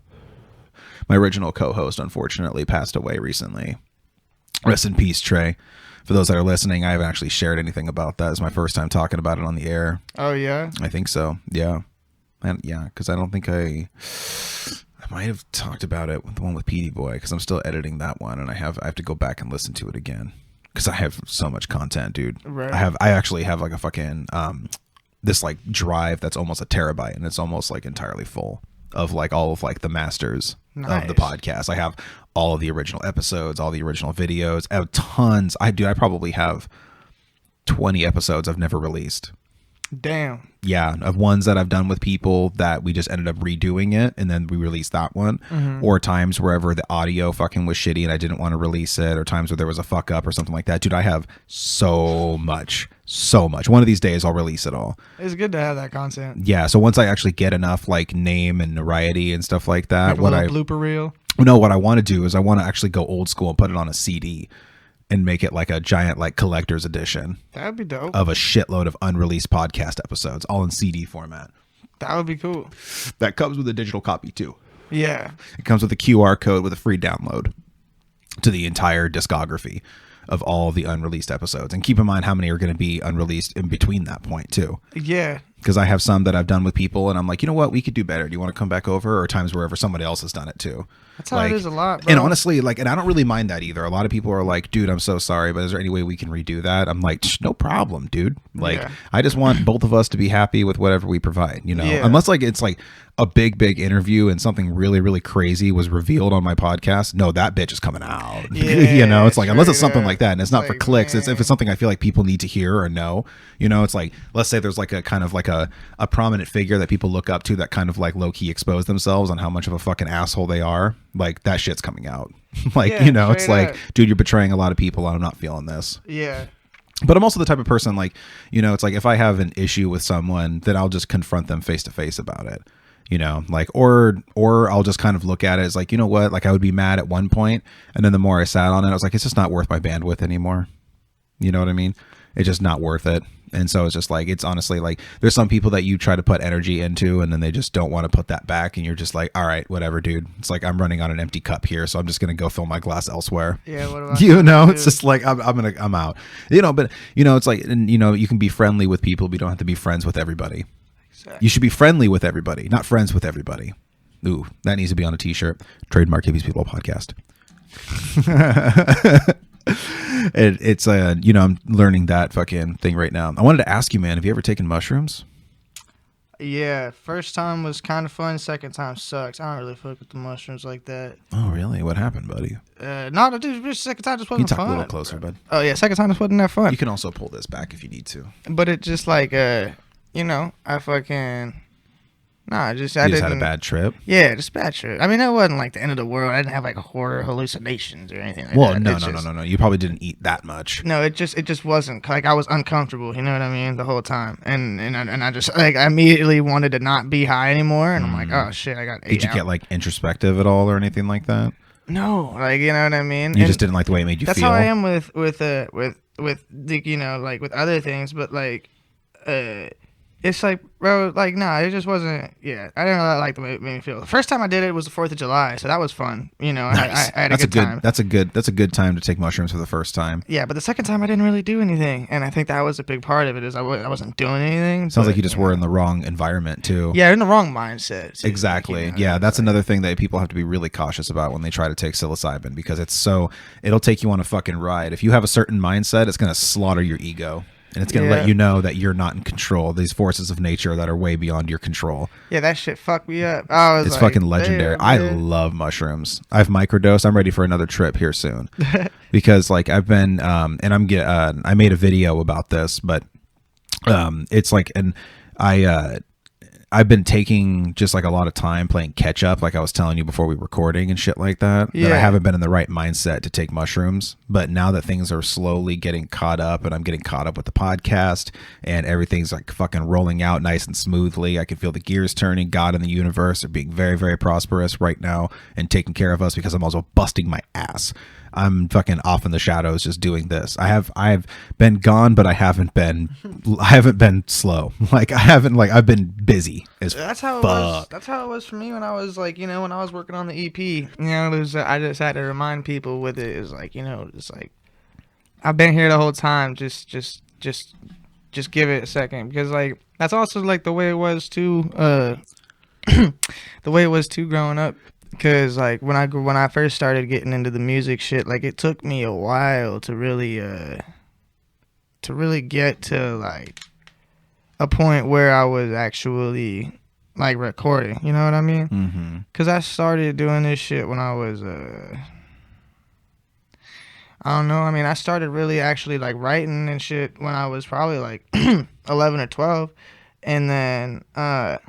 My original co-host unfortunately passed away recently. Rest in peace, Trey. For those that are listening, I haven't actually shared anything about that. It's my first time talking about it on the air. Oh yeah, I think so. Yeah, and yeah, because I don't think I might have talked about it with the one with Petey Boy, because I'm still editing that one, and I have to go back and listen to it again because I have so much content, dude. Right. I actually have like a fucking this like drive that's almost a terabyte, and it's almost like entirely full of like all of like the masters of the podcast. I have all of the original episodes, all the original videos. I have tons. I probably have 20 episodes I've never released. Damn. Yeah, of ones that I've done with people that we just ended up redoing it, and then we released that one. Or times wherever the audio fucking was shitty and I didn't want to release it, or times where there was a fuck up or something like that. Dude, I have so much. One of these days I'll release it all. It's good to have that content. Yeah, so once I actually get enough like name and notoriety and stuff like that, Like a little blooper reel. No, what I want to do is I want to actually go old school and put it on a CD and make it like a giant like collector's edition. That'd be dope. Of a shitload of unreleased podcast episodes, all in CD format. That would be cool. That comes with a digital copy too. Yeah. It comes with a QR code with a free download to the entire discography of all the unreleased episodes. And keep in mind how many are going to be unreleased in between that point too. Yeah. Because I have some that I've done with people, and I'm like, you know what, we could do better. Do you want to come back over? Or times wherever somebody else has done it too. That's how it is a lot, bro. And honestly, like, and I don't really mind that either. A lot of people are like, dude, I'm so sorry, but is there any way we can redo that? I'm like, no problem, dude. Like, I just want both of us to be happy with whatever we provide, you know? Yeah. Unless like it's like a big interview and something really, really crazy was revealed on my podcast. No, that bitch is coming out. Yeah, you know, it's like, unless it's something like that, and it's not like, for clicks. man. It's if it's something I feel like people need to hear or know, you know, it's like, let's say there's like a kind of like a prominent figure that people look up to that kind of like low key expose themselves on how much of a fucking asshole they are. Like, that shit's coming out. Like, Yeah, you know, it's straight like, up. dude, you're betraying a lot of people. I'm not feeling this. Yeah. But I'm also the type of person, like, you know, it's like if I have an issue with someone, then I'll just confront them face to face about it. You know, like, or I'll just kind of look at it as like, you know what, like I would be mad at one point, and then the more I sat on it, I was like, it's just not worth my bandwidth anymore. You know what I mean? It's just not worth it. And so it's just like, it's honestly like, there's some people that you try to put energy into and then they just don't want to put that back. And you're just like, all right, whatever, dude. It's like, I'm running on an empty cup here. So I'm just going to go fill my glass elsewhere. Yeah. What about You know, it's just like, I'm out, you know, but you know, it's like, and you know, you can be friendly with people, but you don't have to be friends with everybody. Exactly. You should be friendly with everybody, not friends with everybody. Ooh, that needs to be on a t-shirt. Trademark Hippy Speedball Podcast. It's you know, I'm learning that fucking thing right now. I wanted to ask you, man, have you ever taken mushrooms? Yeah. First time was kind of fun. Second time sucks. I don't really fuck with the mushrooms like that. Oh, really? What happened, buddy? No, dude, second time just Can you wasn't talk fun. a little closer, bud? Oh yeah, second time just wasn't that fun. You can also pull this back if you need to. But it just like you know, I fucking I You just just had a bad trip? Yeah, just bad trip. I mean, it wasn't like the end of the world. I didn't have like horror hallucinations or anything like Well, that. no. You probably didn't eat that much. No, it just wasn't like I was uncomfortable. You know what I mean? The whole time, and I just like I immediately wanted to not be high anymore, and I'm like, oh shit, I got. Did you get like introspective at all or anything like that? No, like you know what I mean. You just didn't like the way it made you that's feel. That's how I am with the, you know, like with other things, but like it's like, bro, like, nah, it just wasn't. Yeah, I didn't really like the way it made me feel. The first time I did it was the 4th of July, so that was fun. You know, Nice. I had a good time. That's a good time to take mushrooms for the first time. Yeah, but the second time I didn't really do anything, and I think that was a big part of it. Is I wasn't doing anything. Sounds like you just were in the wrong environment too. Yeah, in the wrong mindset. Too. Exactly. Like, you know, yeah, that's like, another thing that people have to be really cautious about when they try to take psilocybin, because it'll take you on a fucking ride. If you have a certain mindset, it's going to slaughter your ego. And it's going to let you know that you're not in control. These forces of nature that are way beyond your control. Yeah, that shit fucked me up. It's fucking legendary. I love mushrooms. I've microdosed. I'm ready for another trip here soon. Because like I've been, and I made a video about this, but it's like, and I've been taking just like a lot of time playing catch up, like I was telling you before we were recording and shit like that. Yeah. That I haven't been in the right mindset to take mushrooms. But now that things are slowly getting caught up, and I'm getting caught up with the podcast, and everything's like fucking rolling out nice and smoothly, I can feel the gears turning. God and the universe are being very, very prosperous right now and taking care of us, because I'm also busting my ass. I'm fucking off in the shadows just doing this. I've been gone, but I haven't been slow. Like I've been busy as That's how it fuck. was. That's how it was for me when I was like, you know, when I was working on the EP. You know, I just had to remind people with it. Is like, you know, it's like I've been here the whole time. Just give it a second, because like that's also like the way it was too. The way it was too growing up. Because like when I first started getting into the music shit, like it took me a while to really get to like a point where I was actually like recording. You know what I mean? Because I started doing this shit when I was I don't know. I mean, I started really actually like writing and shit when I was probably like 11 or 12, and then by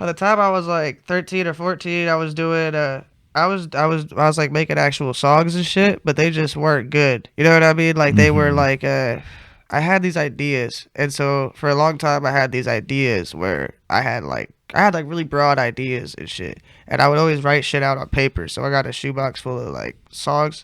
the time I was like 13 or 14, I was doing I was like making actual songs and shit, but they just weren't good. You know what I mean? Like they were like I had these ideas, and so for a long time I had these ideas where I had like really broad ideas and shit, and I would always write shit out on paper. So I got a shoebox full of like songs.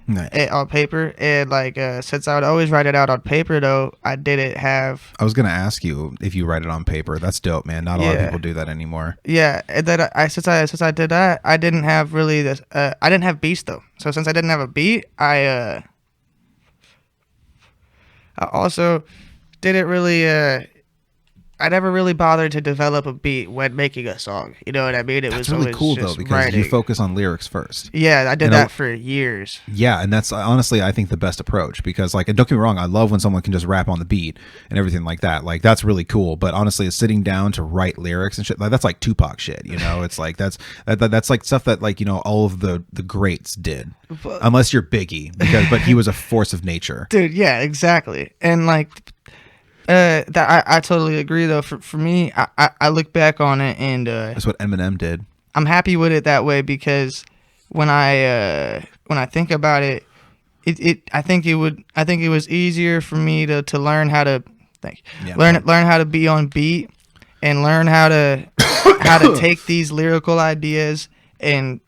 Nice. On paper, and like since I would always write it out on paper, though, I didn't have. I was gonna ask you if you write it on paper. That's dope, man. Not a lot of people do that anymore. Yeah, and then since I did that, I didn't have really this. I didn't have beats though. So since I didn't have a beat, I also didn't really. I never really bothered to develop a beat when making a song. You know what I mean? It That's was really always cool just though, because writing. you focus on lyrics first. Yeah, I did that for years. Yeah, and that's honestly, I think, the best approach, because like, and don't get me wrong, I love when someone can just rap on the beat and everything like that. Like that's really cool. But honestly, sitting down to write lyrics and shit, like that's like Tupac shit. You know, it's like that's like stuff that like, you know, all of the greats did, unless you're Biggie, but he was a force of nature, dude. Yeah, exactly. And like. That I totally agree though. For me, I look back on it, and that's what Eminem did. I'm happy with it that way, because when I think about it, I think it was easier for me to learn how to learn how to be on beat, and learn how to take these lyrical ideas and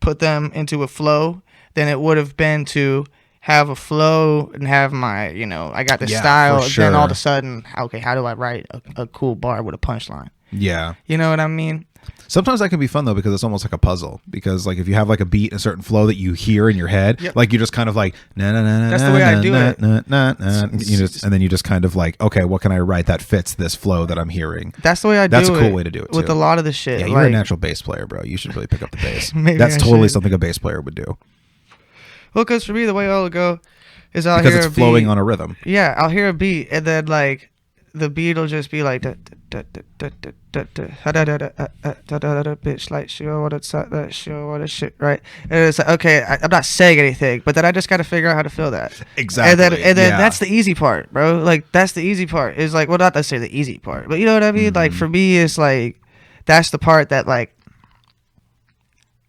put them into a flow than it would have been to have a flow and have my, you know, I got the style, and then all of a sudden, okay, how do I write a cool bar with a punchline? Yeah. You know what I mean? Sometimes that can be fun though, because it's almost like a puzzle, because like if you have like a beat and a certain flow that you hear in your head, like you just kind of like na na na. That's the way I do it. And then you just kind of like, okay, what can I write that fits this flow that I'm hearing? That's the way I do it. That's a cool way to do it too. With a lot of the shit. Yeah, you're a natural bass player, bro. You should really pick up the bass. That's totally something a bass player would do. Well, because for me, the way it'll go is I'll because hear it's flowing on a rhythm. Yeah, I'll hear a beat, and then like the beat will just be like bitch, like show what it's that show what it's shit, right? And it's like, okay, I'm not saying anything, but then I just got to figure out how to feel that. Exactly. And then that's the easy part, bro. Like that's the easy part. Is like, well, not necessarily the easy part, but you know what I mean. Like for me, it's like that's the part that like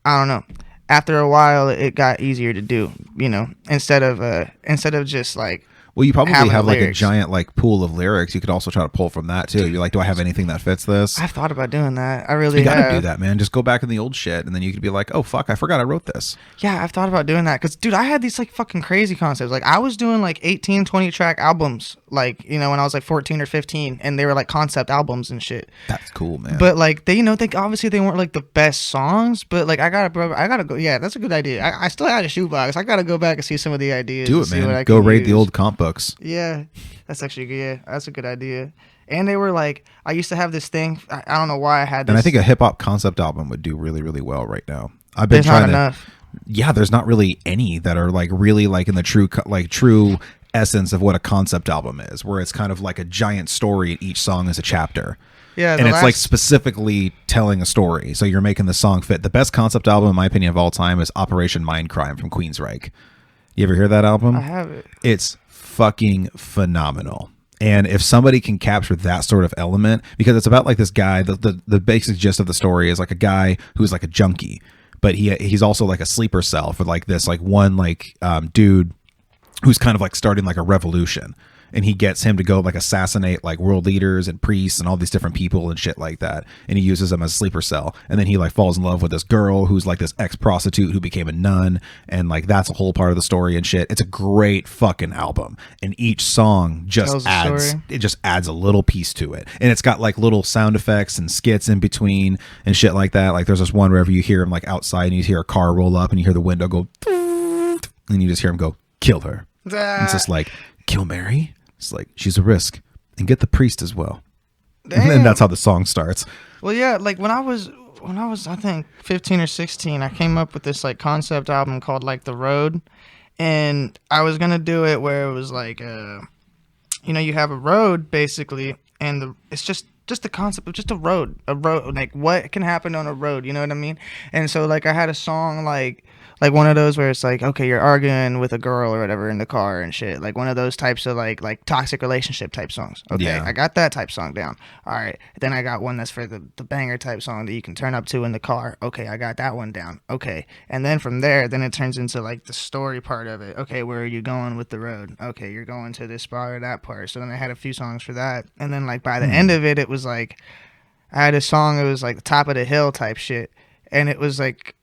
I don't know. After a while, it got easier to do, you know, instead of just like. Well, you probably have like lyrics. a giant like pool of lyrics. You could also try to pull from that too. You're like, do I have anything that fits this? I've thought about doing that. I really You gotta do that, man. Just go back in the old shit, and then you could be like, oh fuck, I forgot I wrote this. Yeah, I've thought about doing that, because dude, I had these like fucking crazy concepts. Like I was doing like 18, 20 track albums, like, you know, when I was like 14 or 15, and they were like concept albums and shit. That's cool, man. But like they, you know, they obviously they weren't like the best songs, but like I gotta go. Yeah, that's a good idea. I still had a shoebox. I gotta go back and see some of the ideas. Do it, man. Go raid the old comp books. Yeah. That's actually good. Yeah, that's a good idea. And they were like, I used to have this thing. I don't know why I had this. And I think a hip hop concept album would do really, really well right now. I've been There's trying not enough. Yeah, there's not really any that are like really like in the true essence of what a concept album is, where it's kind of like a giant story and each song is a chapter. Yeah, and it's like specifically telling a story. So you're making the song fit. The best concept album, in my opinion, of all time is Operation Mindcrime from Queensryche. You ever hear that album? I have it. It's fucking phenomenal. And if somebody can capture that sort of element, because it's about like this guy, the basic gist of the story is like a guy who's like a junkie, but he's also like a sleeper cell for like this like one like dude who's kind of like starting like a revolution. And he gets him to go like assassinate like world leaders and priests and all these different people and shit like that. And he uses them as a sleeper cell. And then he like falls in love with this girl who's like this ex-prostitute who became a nun. And like that's a whole part of the story and shit. It's a great fucking album. And each song just adds a little piece to it. And it's got like little sound effects and skits in between and shit like that. Like there's this one wherever you hear him like outside and you hear a car roll up and you hear the window go And you just hear him go, kill her. It's just like, kill Mary? It's like, she's a risk. And get the priest as well. Damn. And then that's how the song starts. Well, yeah, like when I was I think 15 or 16, I came up with this like concept album called like The Road, and I was gonna do it where it was like you have a road basically, and it's just the concept of just a road, like what can happen on a road, you know what I mean? And so like I had a song like one of those where it's like, okay, you're arguing with a girl or whatever in the car and shit, like one of those types of like toxic relationship type songs. Okay, yeah. I got that type song down. All right, then I got one that's for the banger type song that you can turn up to in the car. Okay, I got that one down. Okay, and then from there, then it turns into like the story part of it. Okay, where are you going with the road? Okay, you're going to this spot or that part. So then I had a few songs for that, and then like by the end of it, it was like I had a song. It was like the top of the hill type shit, and it was like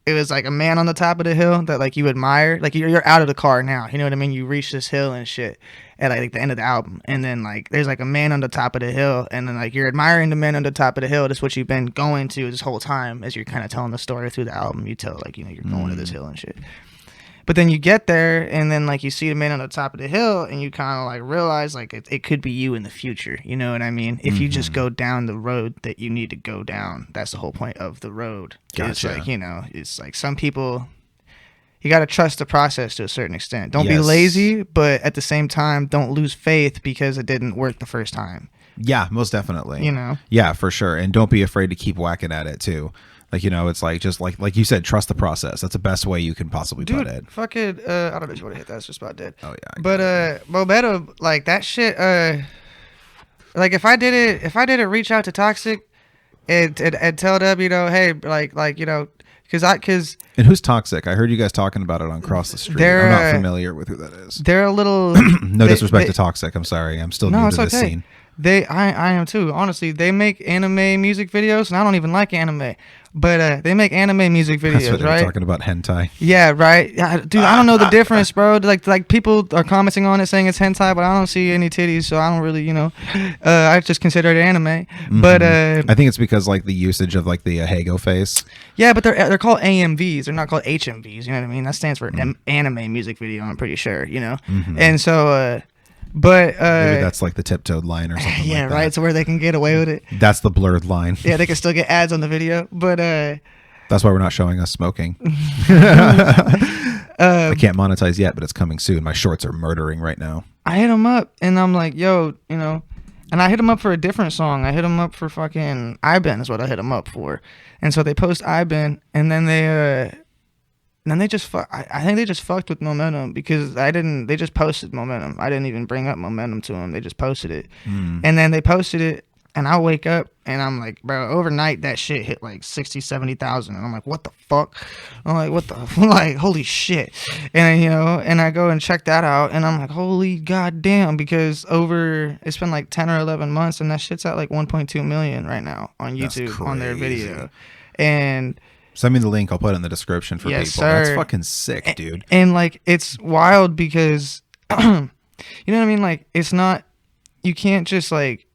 a man on the top of the hill that like you admire. Like you're out of the car now, you know what I mean? You reach this hill and shit at like the end of the album, and then like there's like a man on the top of the hill, and then like you're admiring the man on the top of the hill. That's what you've been going to this whole time as you're kind of telling the story through the album. You tell like you're going to this hill and shit. But then you get there, and then like you see the man on the top of the hill, and you kind of like realize like it could be you in the future. You know what I mean? If you just go down the road that you need to go down, that's the whole point of the road. Gotcha. It's like it's like some people, you got to trust the process to a certain extent. Don't be lazy, but at the same time, don't lose faith because it didn't work the first time. Yeah, most definitely. You know? Yeah, for sure. And don't be afraid to keep whacking at it too. Like, it's like just like you said, trust the process. That's the best way you can possibly put it. Fuck it. I don't know if you want to hit that. It's just about dead. Oh yeah. But Mobeto, like that shit. Like if I did it, reach out to Toxic, and tell them, hey, because And who's Toxic? I heard you guys talking about it on Cross the Street. I'm not familiar with who that is. They're a little. No disrespect to Toxic. I'm sorry. I'm still new to this scene. I am too. Honestly, they make anime music videos, and I don't even like anime. But they make anime music videos, That's what right? They're talking about hentai. Yeah, right. Dude, I don't know the difference, bro. Like people are commenting on it saying it's hentai, but I don't see any titties, so I don't really, I just consider it anime. Mm-hmm. But I think it's because like the usage of like the Hago face. Yeah, but they're called AMVs. They're not called HMVs. You know what I mean? That stands for anime music video. I'm pretty sure. Mm-hmm. And so. But maybe that's like the tiptoed line or something. Yeah, like that. right. So where they can get away with it. That's the blurred line. Yeah, they can still get ads on the video, but that's why we're not showing us smoking. I can't monetize yet, but it's coming soon. My shorts are murdering right now. I hit them up, and I'm like, yo, and I hit them up for a different song. I hit them up for fucking I've is what I hit them up for, and so they post I've, and then they. And then they just I think they just fucked with Momentum because they just posted Momentum. I didn't even bring up Momentum to them. They just posted it. And then they posted it, and I wake up and I'm like, bro, overnight that shit hit like 60, 70,000. And I'm like, what the fuck? I'm like, what the like, holy shit. And and I go and check that out, and I'm like, holy goddamn, because it's been like 10 or 11 months, and that shit's at like 1.2 million right now on YouTube on their video. And send me the link. I'll put it in the description for people. Sir. That's fucking sick, dude. And like, it's wild because, you know what I mean? Like, it's not, you can't just like,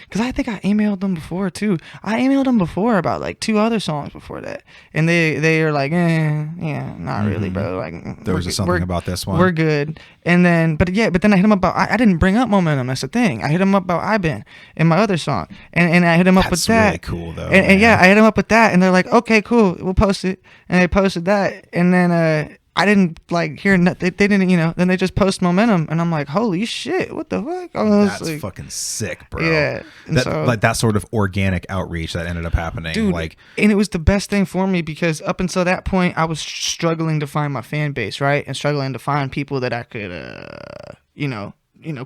because I think I emailed them before too. I emailed them before about like 2 other songs before that, and they are like, yeah, not really, bro. Like there was something about this one. We're good. And then, but then I hit them up about. I didn't bring up Momentum. That's the thing. I hit them up about I've Been in my other song, and I hit them up with that. That's really cool though. And yeah, I hit them up with that, and they're like, okay, cool, we'll post it. And they posted that, and then I didn't like hear they didn't, then they just post Momentum, and I'm like, holy shit, what the fuck? That's like, fucking sick, bro. Yeah. That sort of organic outreach that ended up happening. Dude, like, and it was the best thing for me because up until that point, I was struggling to find my fan base, right? And struggling to find people that I could,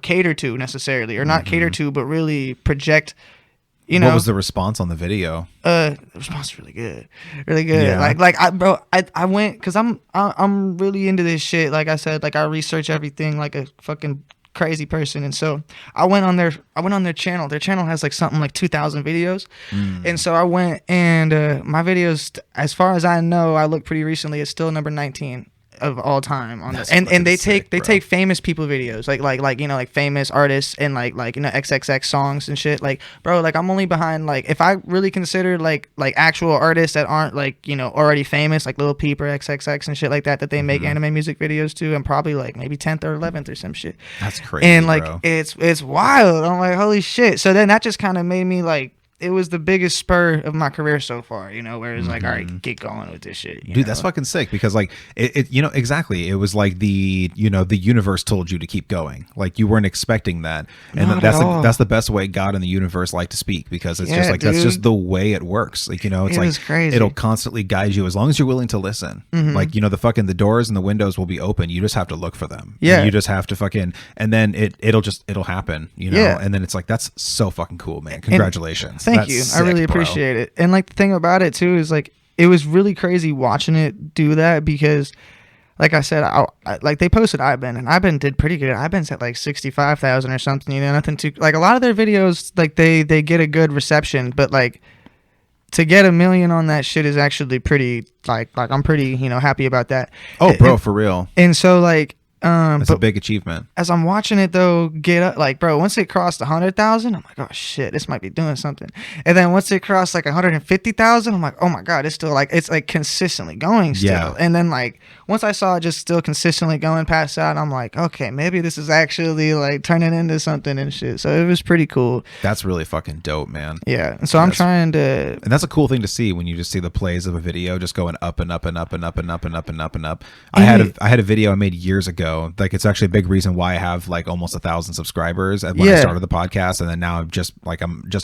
cater to necessarily, or not cater to, but really project. What was the response on the video? The response was really good. Yeah. I went because I'm really into this shit. Like I said, like I research everything like a fucking crazy person, and so I went on their channel. Their channel has like something like 2,000 videos, and so I went and my videos, as far as I know, I looked pretty recently. It's still number 19 of all time on That's this. And they fucking take sick, bro. famous people videos, like you know, like famous artists and like you know, XXX songs and shit. Like, bro, like I'm only behind, like, if I really consider like actual artists that aren't like, you know, already famous, like Lil Peep or XXX and shit like that they make anime music videos to, I'm probably like maybe 10th or 11th or some shit. That's crazy, And like bro. it's wild. I'm like, holy shit. So then that just kind of made me like, it was the biggest spur of my career so far, you know, where it's like, all right, get going with this shit. Dude, that's fucking sick, because like it you know, exactly, it was like the, you know, the universe told you to keep going. Like you weren't expecting that, and Not that's at all. that's the best way God and the universe like to speak, because it's Yeah, just like that's dude. just the way it works. Like, you know, it's It like was crazy. it'll constantly guide you as long as you're willing to listen. Like, you know, the doors and the windows will be open. You just have to look for them. Yeah. And you just have to fucking, and then it'll happen. You know, Yeah. and then it's like, that's so fucking cool, man. Congratulations. Thank That's you. sick, I really bro. appreciate it. And like the thing about it too is like, it was really crazy watching it do that, because like I said, I like they posted Iben, and Iben did pretty good. Iben's at like 65,000 or something, you know, nothing too, like a lot of their videos, like they get a good reception, but like to get 1 million on that shit is actually pretty, like I'm pretty, you know, happy about that. Oh, bro, for real. And so like, That's a but big achievement. as I'm watching it though get up, like, bro, once it crossed 100,000, I'm like, oh shit, this might be doing something. And then once it crossed like 150,000, I'm like, oh my god, it's still like, it's like consistently going still. Yeah. And then like once I saw it just still consistently going past that, I'm like, okay, maybe this is actually like turning into something and shit. So it was pretty cool. That's really fucking dope, man. Yeah. And so I'm That's- trying to, And that's a cool thing to see when you just see the plays of a video just going up and up and up and up and up and up and up and up. I had a video I made years ago. Like, it's actually a big reason why I have like almost 1,000 subscribers when I Yeah. started the podcast, and then now I'm just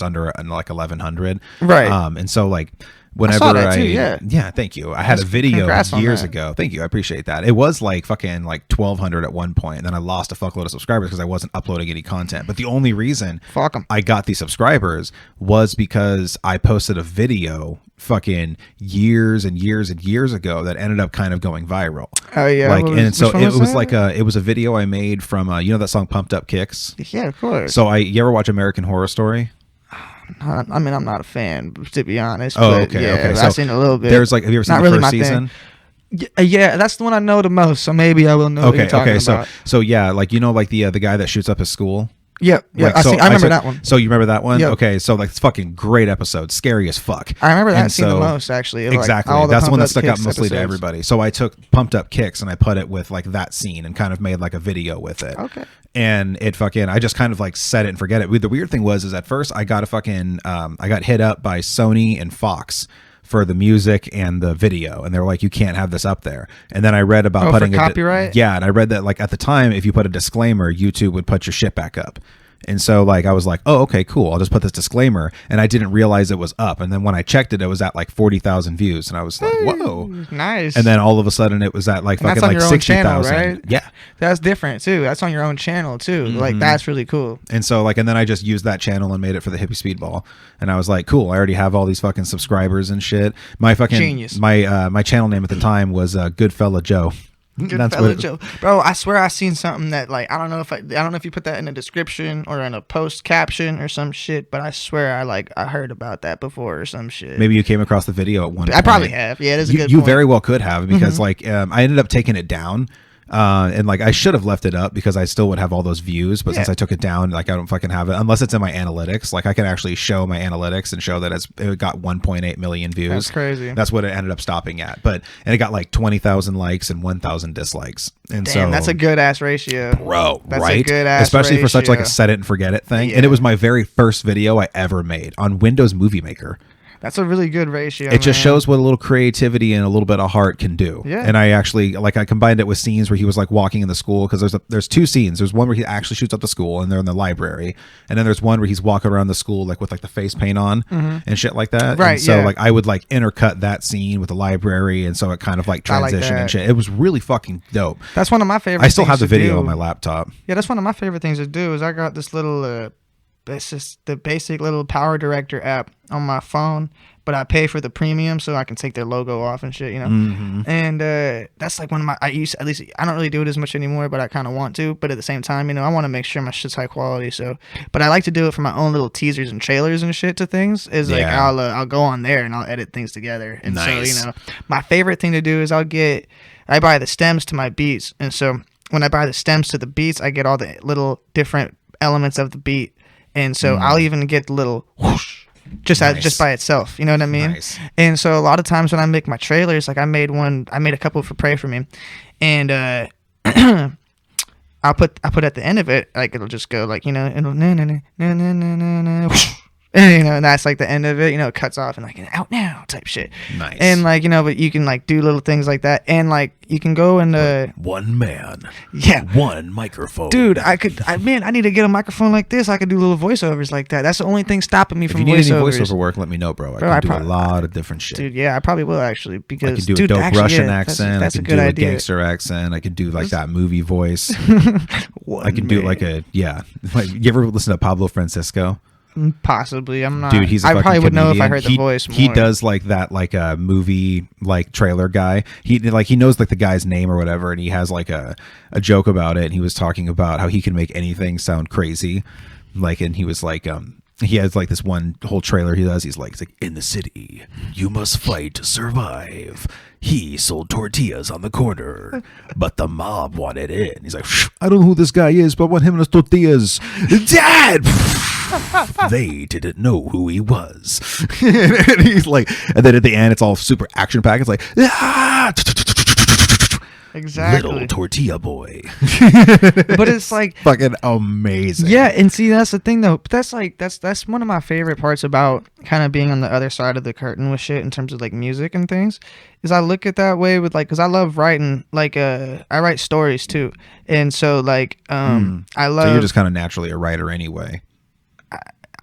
under like 1,100. Right. And so like, whenever saw that too, yeah. Thank you. I had a video Congrats on years that. ago. Thank you. I appreciate that. It was like fucking like 1,200 at one point, and then I lost a fuckload of subscribers because I wasn't uploading any content. But the only reason fuck 'em. I got these subscribers was because I posted a video fucking years and years and years ago that ended up kind of going viral. Oh yeah. Like, and so it was that? like it was a video I made from you know that song Pumped Up Kicks. Yeah, of course. So you ever watch American Horror Story? I mean, I'm not a fan, to be honest. Oh, but okay, yeah, okay. I've seen a little bit. There's like, have you ever seen Not the really first my thing. season? Yeah, that's the one I know the most. So maybe I will know what you're talking about. So yeah, like, you know, like the guy that shoots up his school. Yep. Yeah, Like, I remember that one. So you remember that one? Yep. Okay, so like, it's fucking great episode, scary as fuck. I remember that And scene the so- most, actually. of, like, Exactly. all the That's the one that Pumped stuck Up out Kicks mostly to episodes. everybody. So I took Pumped Up Kicks and I put it with like that scene and kind of made like a video with it. Okay. And it fucking, I just kind of like set it and forget it. The weird thing is at first I got a fucking, I got hit up by Sony and Fox for the music and the video, and they were like, you can't have this up there. And then I read about for putting copyright? yeah, and I read that like at the time, if you put a disclaimer, YouTube would put your shit back up. And so like I was like, oh, okay, cool, I'll just put this disclaimer, and I didn't realize it was up. And then when I checked it, it was at like 40,000 views, and I was like, whoa. Nice. And then all of a sudden it was at like And that's fucking on like your own channel, 60,000. right? Yeah. That's different too. That's on your own channel too. Like, that's really cool. And so like, and then I just used that channel and made it for the Hippy Speedball, and I was like, cool, I already have all these fucking subscribers and shit. My fucking Genius. my channel name at the time was Goodfella Joe. Good That's fella what- Joe. Bro, I swear I seen something that, like, I don't know if you put that in a description or in a post caption or some shit, but I swear I heard about that before or some shit. Maybe you came across the video at one point. I probably have. Yeah, that's a good You point. very well could have, because like I ended up taking it down. And like I should have left it up because I still would have all those views, but since Yeah. I took it down, like I don't fucking have it unless it's in my analytics. Like I can actually show my analytics and show that it got 1.8 million views. That's crazy. That's what it ended up stopping at. And it got like 20,000 likes and 1,000 dislikes. And Damn, so that's a good ass ratio. bro, That's right? a good ass Especially for such like a ratio. set it and forget it thing. Yeah. And it was my very first video I ever made on Windows Movie Maker. That's a really good ratio. It just man. shows what a little creativity and a little bit of heart can do. Yeah. And I actually I combined it with scenes where he was like walking in the school, because there's two scenes. There's one where he actually shoots up the school and they're in the library, and then there's one where he's walking around the school like with like the face paint on and shit like that. Right, And so yeah. like I would like intercut that scene with the library, and so it kind of like I like transitioned and that. shit. It was really fucking dope. That's one of my favorite. I still have the things to video do. on my laptop. Yeah, that's one of my favorite things to do. Is I got this little, it's just the basic little Power Director app on my phone, but I pay for the premium so I can take their logo off and shit, you know. Mm-hmm. And that's like one of my. I don't really do it as much anymore, but I kind of want to. But at the same time, you know, I want to make sure my shit's high quality. So, but I like to do it for my own little teasers and trailers and shit to things. Is like Yeah. I'll go on there and I'll edit things together. And Nice. so, you know, my favorite thing to do is I'll get I buy the stems to my beats, and so when I buy the stems to the beats, I get all the little different elements of the beat, and so I'll even get the little whoosh just by itself. You know what I mean? Nice. And so a lot of times when I make my trailers, like I made a couple for Pray For Me, and I'll put at the end of it, like it'll just go like, you know, it'll and, you know, and that's like the end of it, you know, it cuts off and like an out now type shit. Nice. And like, you know, but you can like do little things like that, and like you can go and one man, yeah, one microphone. Dude, I need to get a microphone like this. I could do little voiceovers like that. That's the only thing stopping me from voiceovers. If you need any voiceover work, let me know, bro. I can do a lot of different shit. Dude, yeah, I probably will actually, because I can do a dope Russian accent. That's I can do a gangster accent. I can do like that movie voice. I can do like a Like, you ever listen to Pablo Francisco? Possibly. I'm not. Dude, he's a I probably would know if I comedian. heard the voice more. He does like that, like a movie like trailer guy. He knows like the guy's name or whatever, and he has like a joke about it. And he was talking about how he can make anything sound crazy. Like, and he was like, he has like this one whole trailer he does. He's like, in the city, you must fight to survive. He sold tortillas on the corner, but the mob wanted in. He's like, I don't know who this guy is, but I want him and his tortillas. Dad! They didn't know who he was. And he's like, and then at the end, it's all super action packed. It's like, exactly, little tortilla boy. But it's like fucking amazing. Yeah, and see, that's the thing though. But that's one of my favorite parts about kind of being on the other side of the curtain with shit in terms of like music and things. Is I look at that way with like, because I love writing. Like, I write stories too, and so like, I love. So you're just kind of naturally a writer anyway.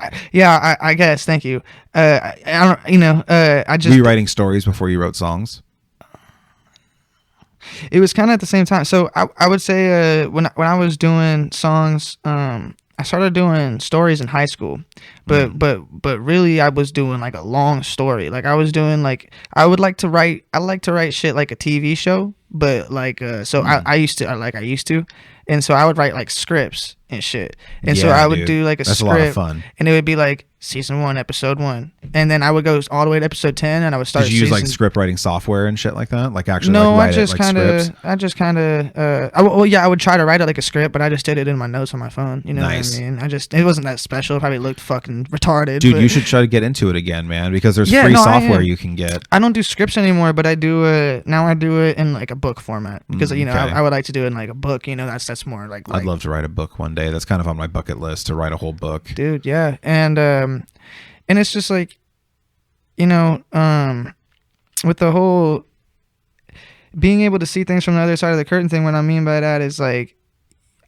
I guess. Thank you. I don't. You know. I just. Were you writing stories before you wrote songs? It was kind of at the same time. So I would say when I was doing songs, I started doing stories in high school, but really I was doing like a long story. Like I was doing like, I like to write shit like a TV show, but like I used to, and so I would write like scripts and shit, and so I would do like a script, a lot of fun, and it would be like season 1, episode 1, and then I would go all the way to episode 10, and I would start. Did you use like script writing software and shit like that? Like actually, no, like, I just kind of, I would try to write it like a script, but I just did it in my notes on my phone. You know what I mean? It wasn't that special. It probably looked fucking retarded. Dude, you should try to get into it again, man, because there's free software you can get. I don't do scripts anymore, but I do it now. I do it in like a book format because you know I would like to do it in like a book. You know, that's more like. I'd love to write a book one day. That's kind of on my bucket list, to write a whole book. Dude, yeah, and it's just like, you know, with the whole being able to see things from the other side of the curtain thing, what I mean by that is like,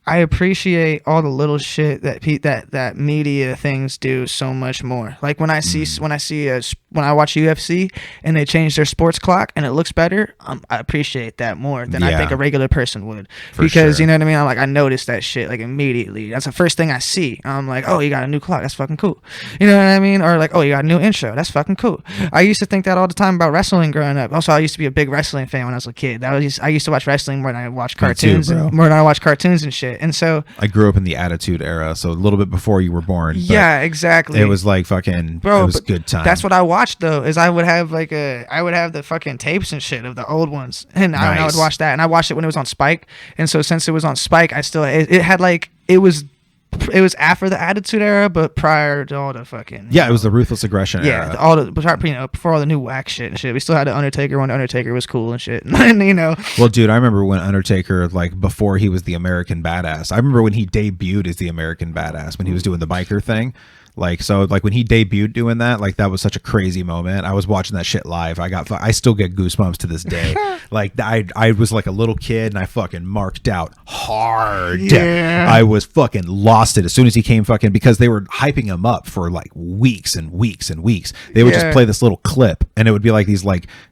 I appreciate all the little shit that media things do so much more. Like when I watch UFC and they change their sports clock and it looks better, I appreciate that more than I think a regular person would. Because you know what I mean? I'm like, I notice that shit like immediately. That's the first thing I see. I'm like, oh, you got a new clock. That's fucking cool. You know what I mean? Or like, oh, you got a new intro. That's fucking cool. I used to think that all the time about wrestling growing up. Also, I used to be a big wrestling fan when I was a kid. I used to watch wrestling more than I watched cartoons. More than I watched cartoons and shit. And so I grew up in the Attitude Era, so a little bit before you were born. Yeah, exactly. It was like fucking, bro, it was good time. That's what I watched though, is I would have the fucking tapes and shit of the old ones, and I would watch that, and I watched it when it was on Spike, and so since it was on Spike, it was after the Attitude Era, but prior to all the fucking it was the Ruthless Aggression era. Before all the new whack shit and shit. We still had the Undertaker when Undertaker was cool and shit. And you know. Well, dude, I remember when Undertaker, like before he was the American Badass. I remember when he debuted as the American Badass, when he was doing the biker thing. Like, so like when he debuted doing that, like that was such a crazy moment. I was watching that shit live. I still get goosebumps to this day. Like I was like a little kid and I fucking marked out hard. Yeah. I was fucking lost it as soon as he came fucking, because they were hyping him up for like weeks and weeks and weeks. They would just play this little clip and it would be like these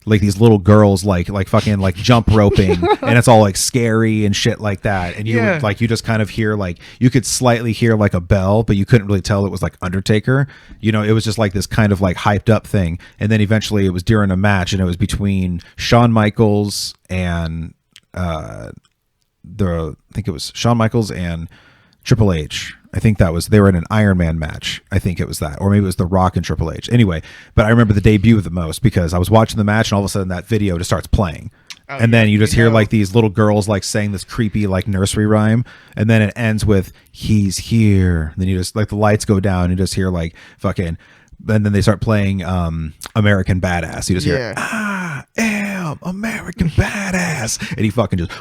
these little girls like fucking like jump roping and it's all like scary and shit like that. And you would like, you just kind of hear like, you could slightly hear like a bell, but you couldn't really tell it was like Undertaker. You know, it was just like this kind of like hyped up thing. And then eventually it was during a match and it was between Shawn Michaels and I think it was Shawn Michaels and Triple H. I think they were in an Iron Man match. I think it was that, or maybe it was The Rock and Triple H. Anyway, but I remember the debut the most because I was watching the match and all of a sudden that video just starts playing. and then you just hear like these little girls like saying this creepy like nursery rhyme, and then it ends with "He's here." And then you just like the lights go down, and you just hear like fucking, and then they start playing American Badass. You just hear "I am American Badass," and he fucking just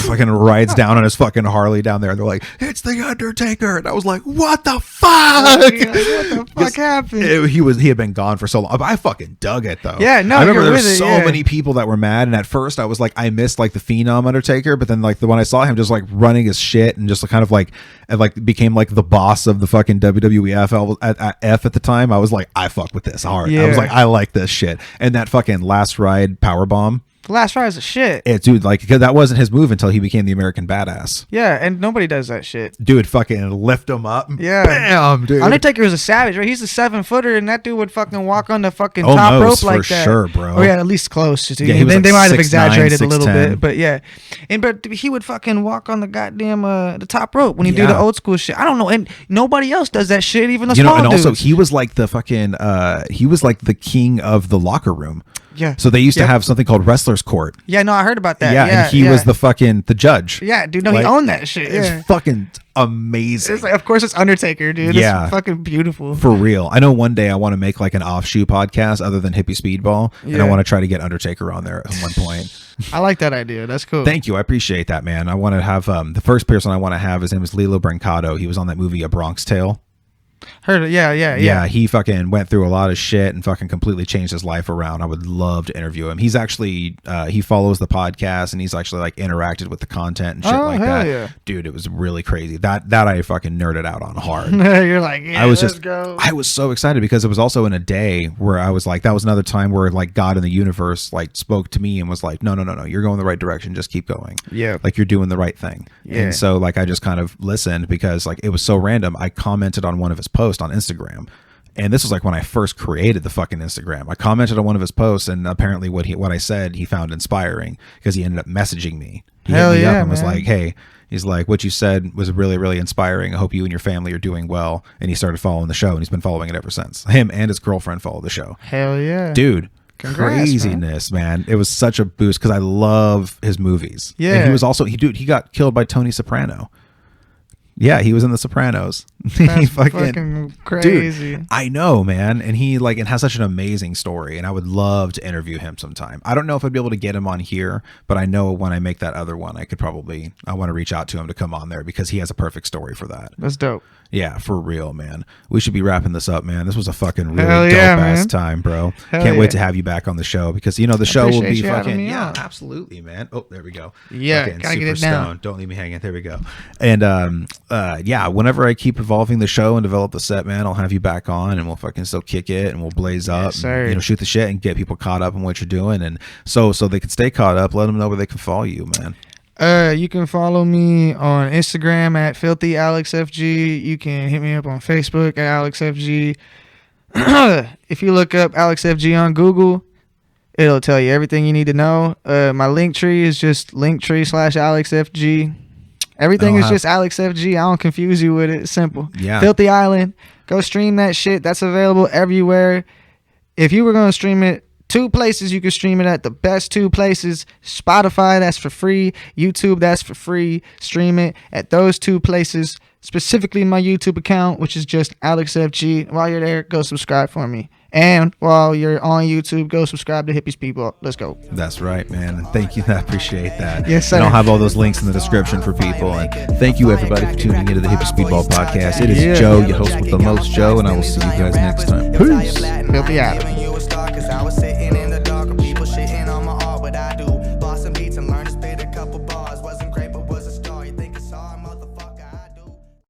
fucking rides down on his fucking Harley down there, and they're like, "It's the Undertaker," and I was like, "What the fuck? What the fuck happened?" He had been gone for so long. But I fucking dug it though. Yeah, no, I remember there with was it, so yeah. many people that were mad, and at first I was like, I missed like the Phenom Undertaker, but then like when I saw him just like running his shit and just kind of like became like the boss of the fucking WWF at the time, I was like, I fuck with this hard. I was like, I like this shit. And that fucking last ride powerbomb. The Last Ride is a shit. Dude, like, cause that wasn't his move until he became the American Badass. Yeah, and nobody does that shit. Dude, fucking lift him up. Yeah. Bam, dude. Undertaker was a savage, right? He's a 7-footer, and that dude would fucking walk on the fucking top rope like that. For sure, bro. Oh, yeah, at least close. Yeah, he was they like might have 6'9", exaggerated a little 6'10". bit, but yeah. But he would fucking walk on the goddamn the top rope when he do the old school shit. I don't know, and nobody else does that shit, even the small and dudes. also he was like the fucking he was like the king of the locker room. Yeah. So they used to have something called Wrestler's Court. Yeah, no, I heard about that. Yeah, and he was the judge. Yeah, dude, no, Like, he owned that shit. Yeah. It's fucking amazing. It's like, of course, it's Undertaker, dude. Yeah. It's fucking beautiful. For real. I know one day I want to make like an offshoot podcast other than Hippy Speedball, and I want to try to get Undertaker on there at one point. I like that idea. That's cool. Thank you. I appreciate that, man. I want to have the first person I want to have, his name is Lilo Brancato. He was on that movie A Bronx Tale. Heard it. Yeah. He fucking went through a lot of shit and fucking completely changed his life around. I would love to interview him. He's actually he follows the podcast, and he's actually like interacted with the content and shit like that. Yeah. Dude, it was really crazy. That I fucking nerded out on hard. You're like, yeah, let's go. I was so excited because it was also in a day where I was like, that was another time where like God in the universe like spoke to me and was like, no, you're going the right direction. Just keep going. Yeah. Like you're doing the right thing. Yeah. And so like I just kind of listened because like it was so random. I commented on one of his posts on Instagram. And this was like when I first created the fucking Instagram. I commented on one of his posts, and apparently what I said he found inspiring because he ended up messaging me. He hit me up and was like, "Hey," he's like, "what you said was really, really inspiring. I hope you and your family are doing well." And he started following the show, and he's been following it ever since. Him and his girlfriend follow the show. Hell yeah, dude. Congrats, craziness, man. It was such a boost because I love his movies. Yeah, and he was also he got killed by Tony Soprano. Yeah, he was in The Sopranos. That's fucking crazy. Dude, I know, man. And he like has such an amazing story, and I would love to interview him sometime. I don't know if I'd be able to get him on here, but I know when I make that other one, I want to reach out to him to come on there because he has a perfect story for that. That's dope. Yeah, for real, man. We should be wrapping this up, man. This was a fucking really dope ass time, bro. Can't wait to have you back on the show because the show will be fucking absolutely, man. Oh, there we go. Yeah, fucking gotta super get it down. stoned. Don't leave me hanging. There we go. And whenever I keep evolving the show and develop the set, man, I'll have you back on and we'll fucking still kick it and we'll blaze up, and, shoot the shit and get people caught up in what you're doing, and so they can stay caught up. Let them know where they can follow you, man. You can follow me on Instagram at FilthyAlexFG. You can hit me up on Facebook at AlexFG. If you look up AlexFG on Google, it'll tell you everything you need to know. My link tree is just linktree/AlexFG. Everything is just AlexFG. I don't confuse you with it. It's simple. Yeah. Filthy Island. Go stream that shit. That's available everywhere. If you were going to stream it, 2 places you can stream it at, the best 2 places. Spotify, that's for free. YouTube, that's for free. Stream it at those 2 places. Specifically my YouTube account, which is just AlexFG. While you're there, go subscribe for me. And while you're on YouTube, go subscribe to Hippy Speedball. Let's go. That's right, man. Thank you. I appreciate that. Yes, sir. And I'll have all those links in the description for people. And thank you, everybody, for tuning into the Hippy Speedball Podcast. It is Joe, your host with the most, Joe, and I will see you guys next time. Peace. Filthy Island.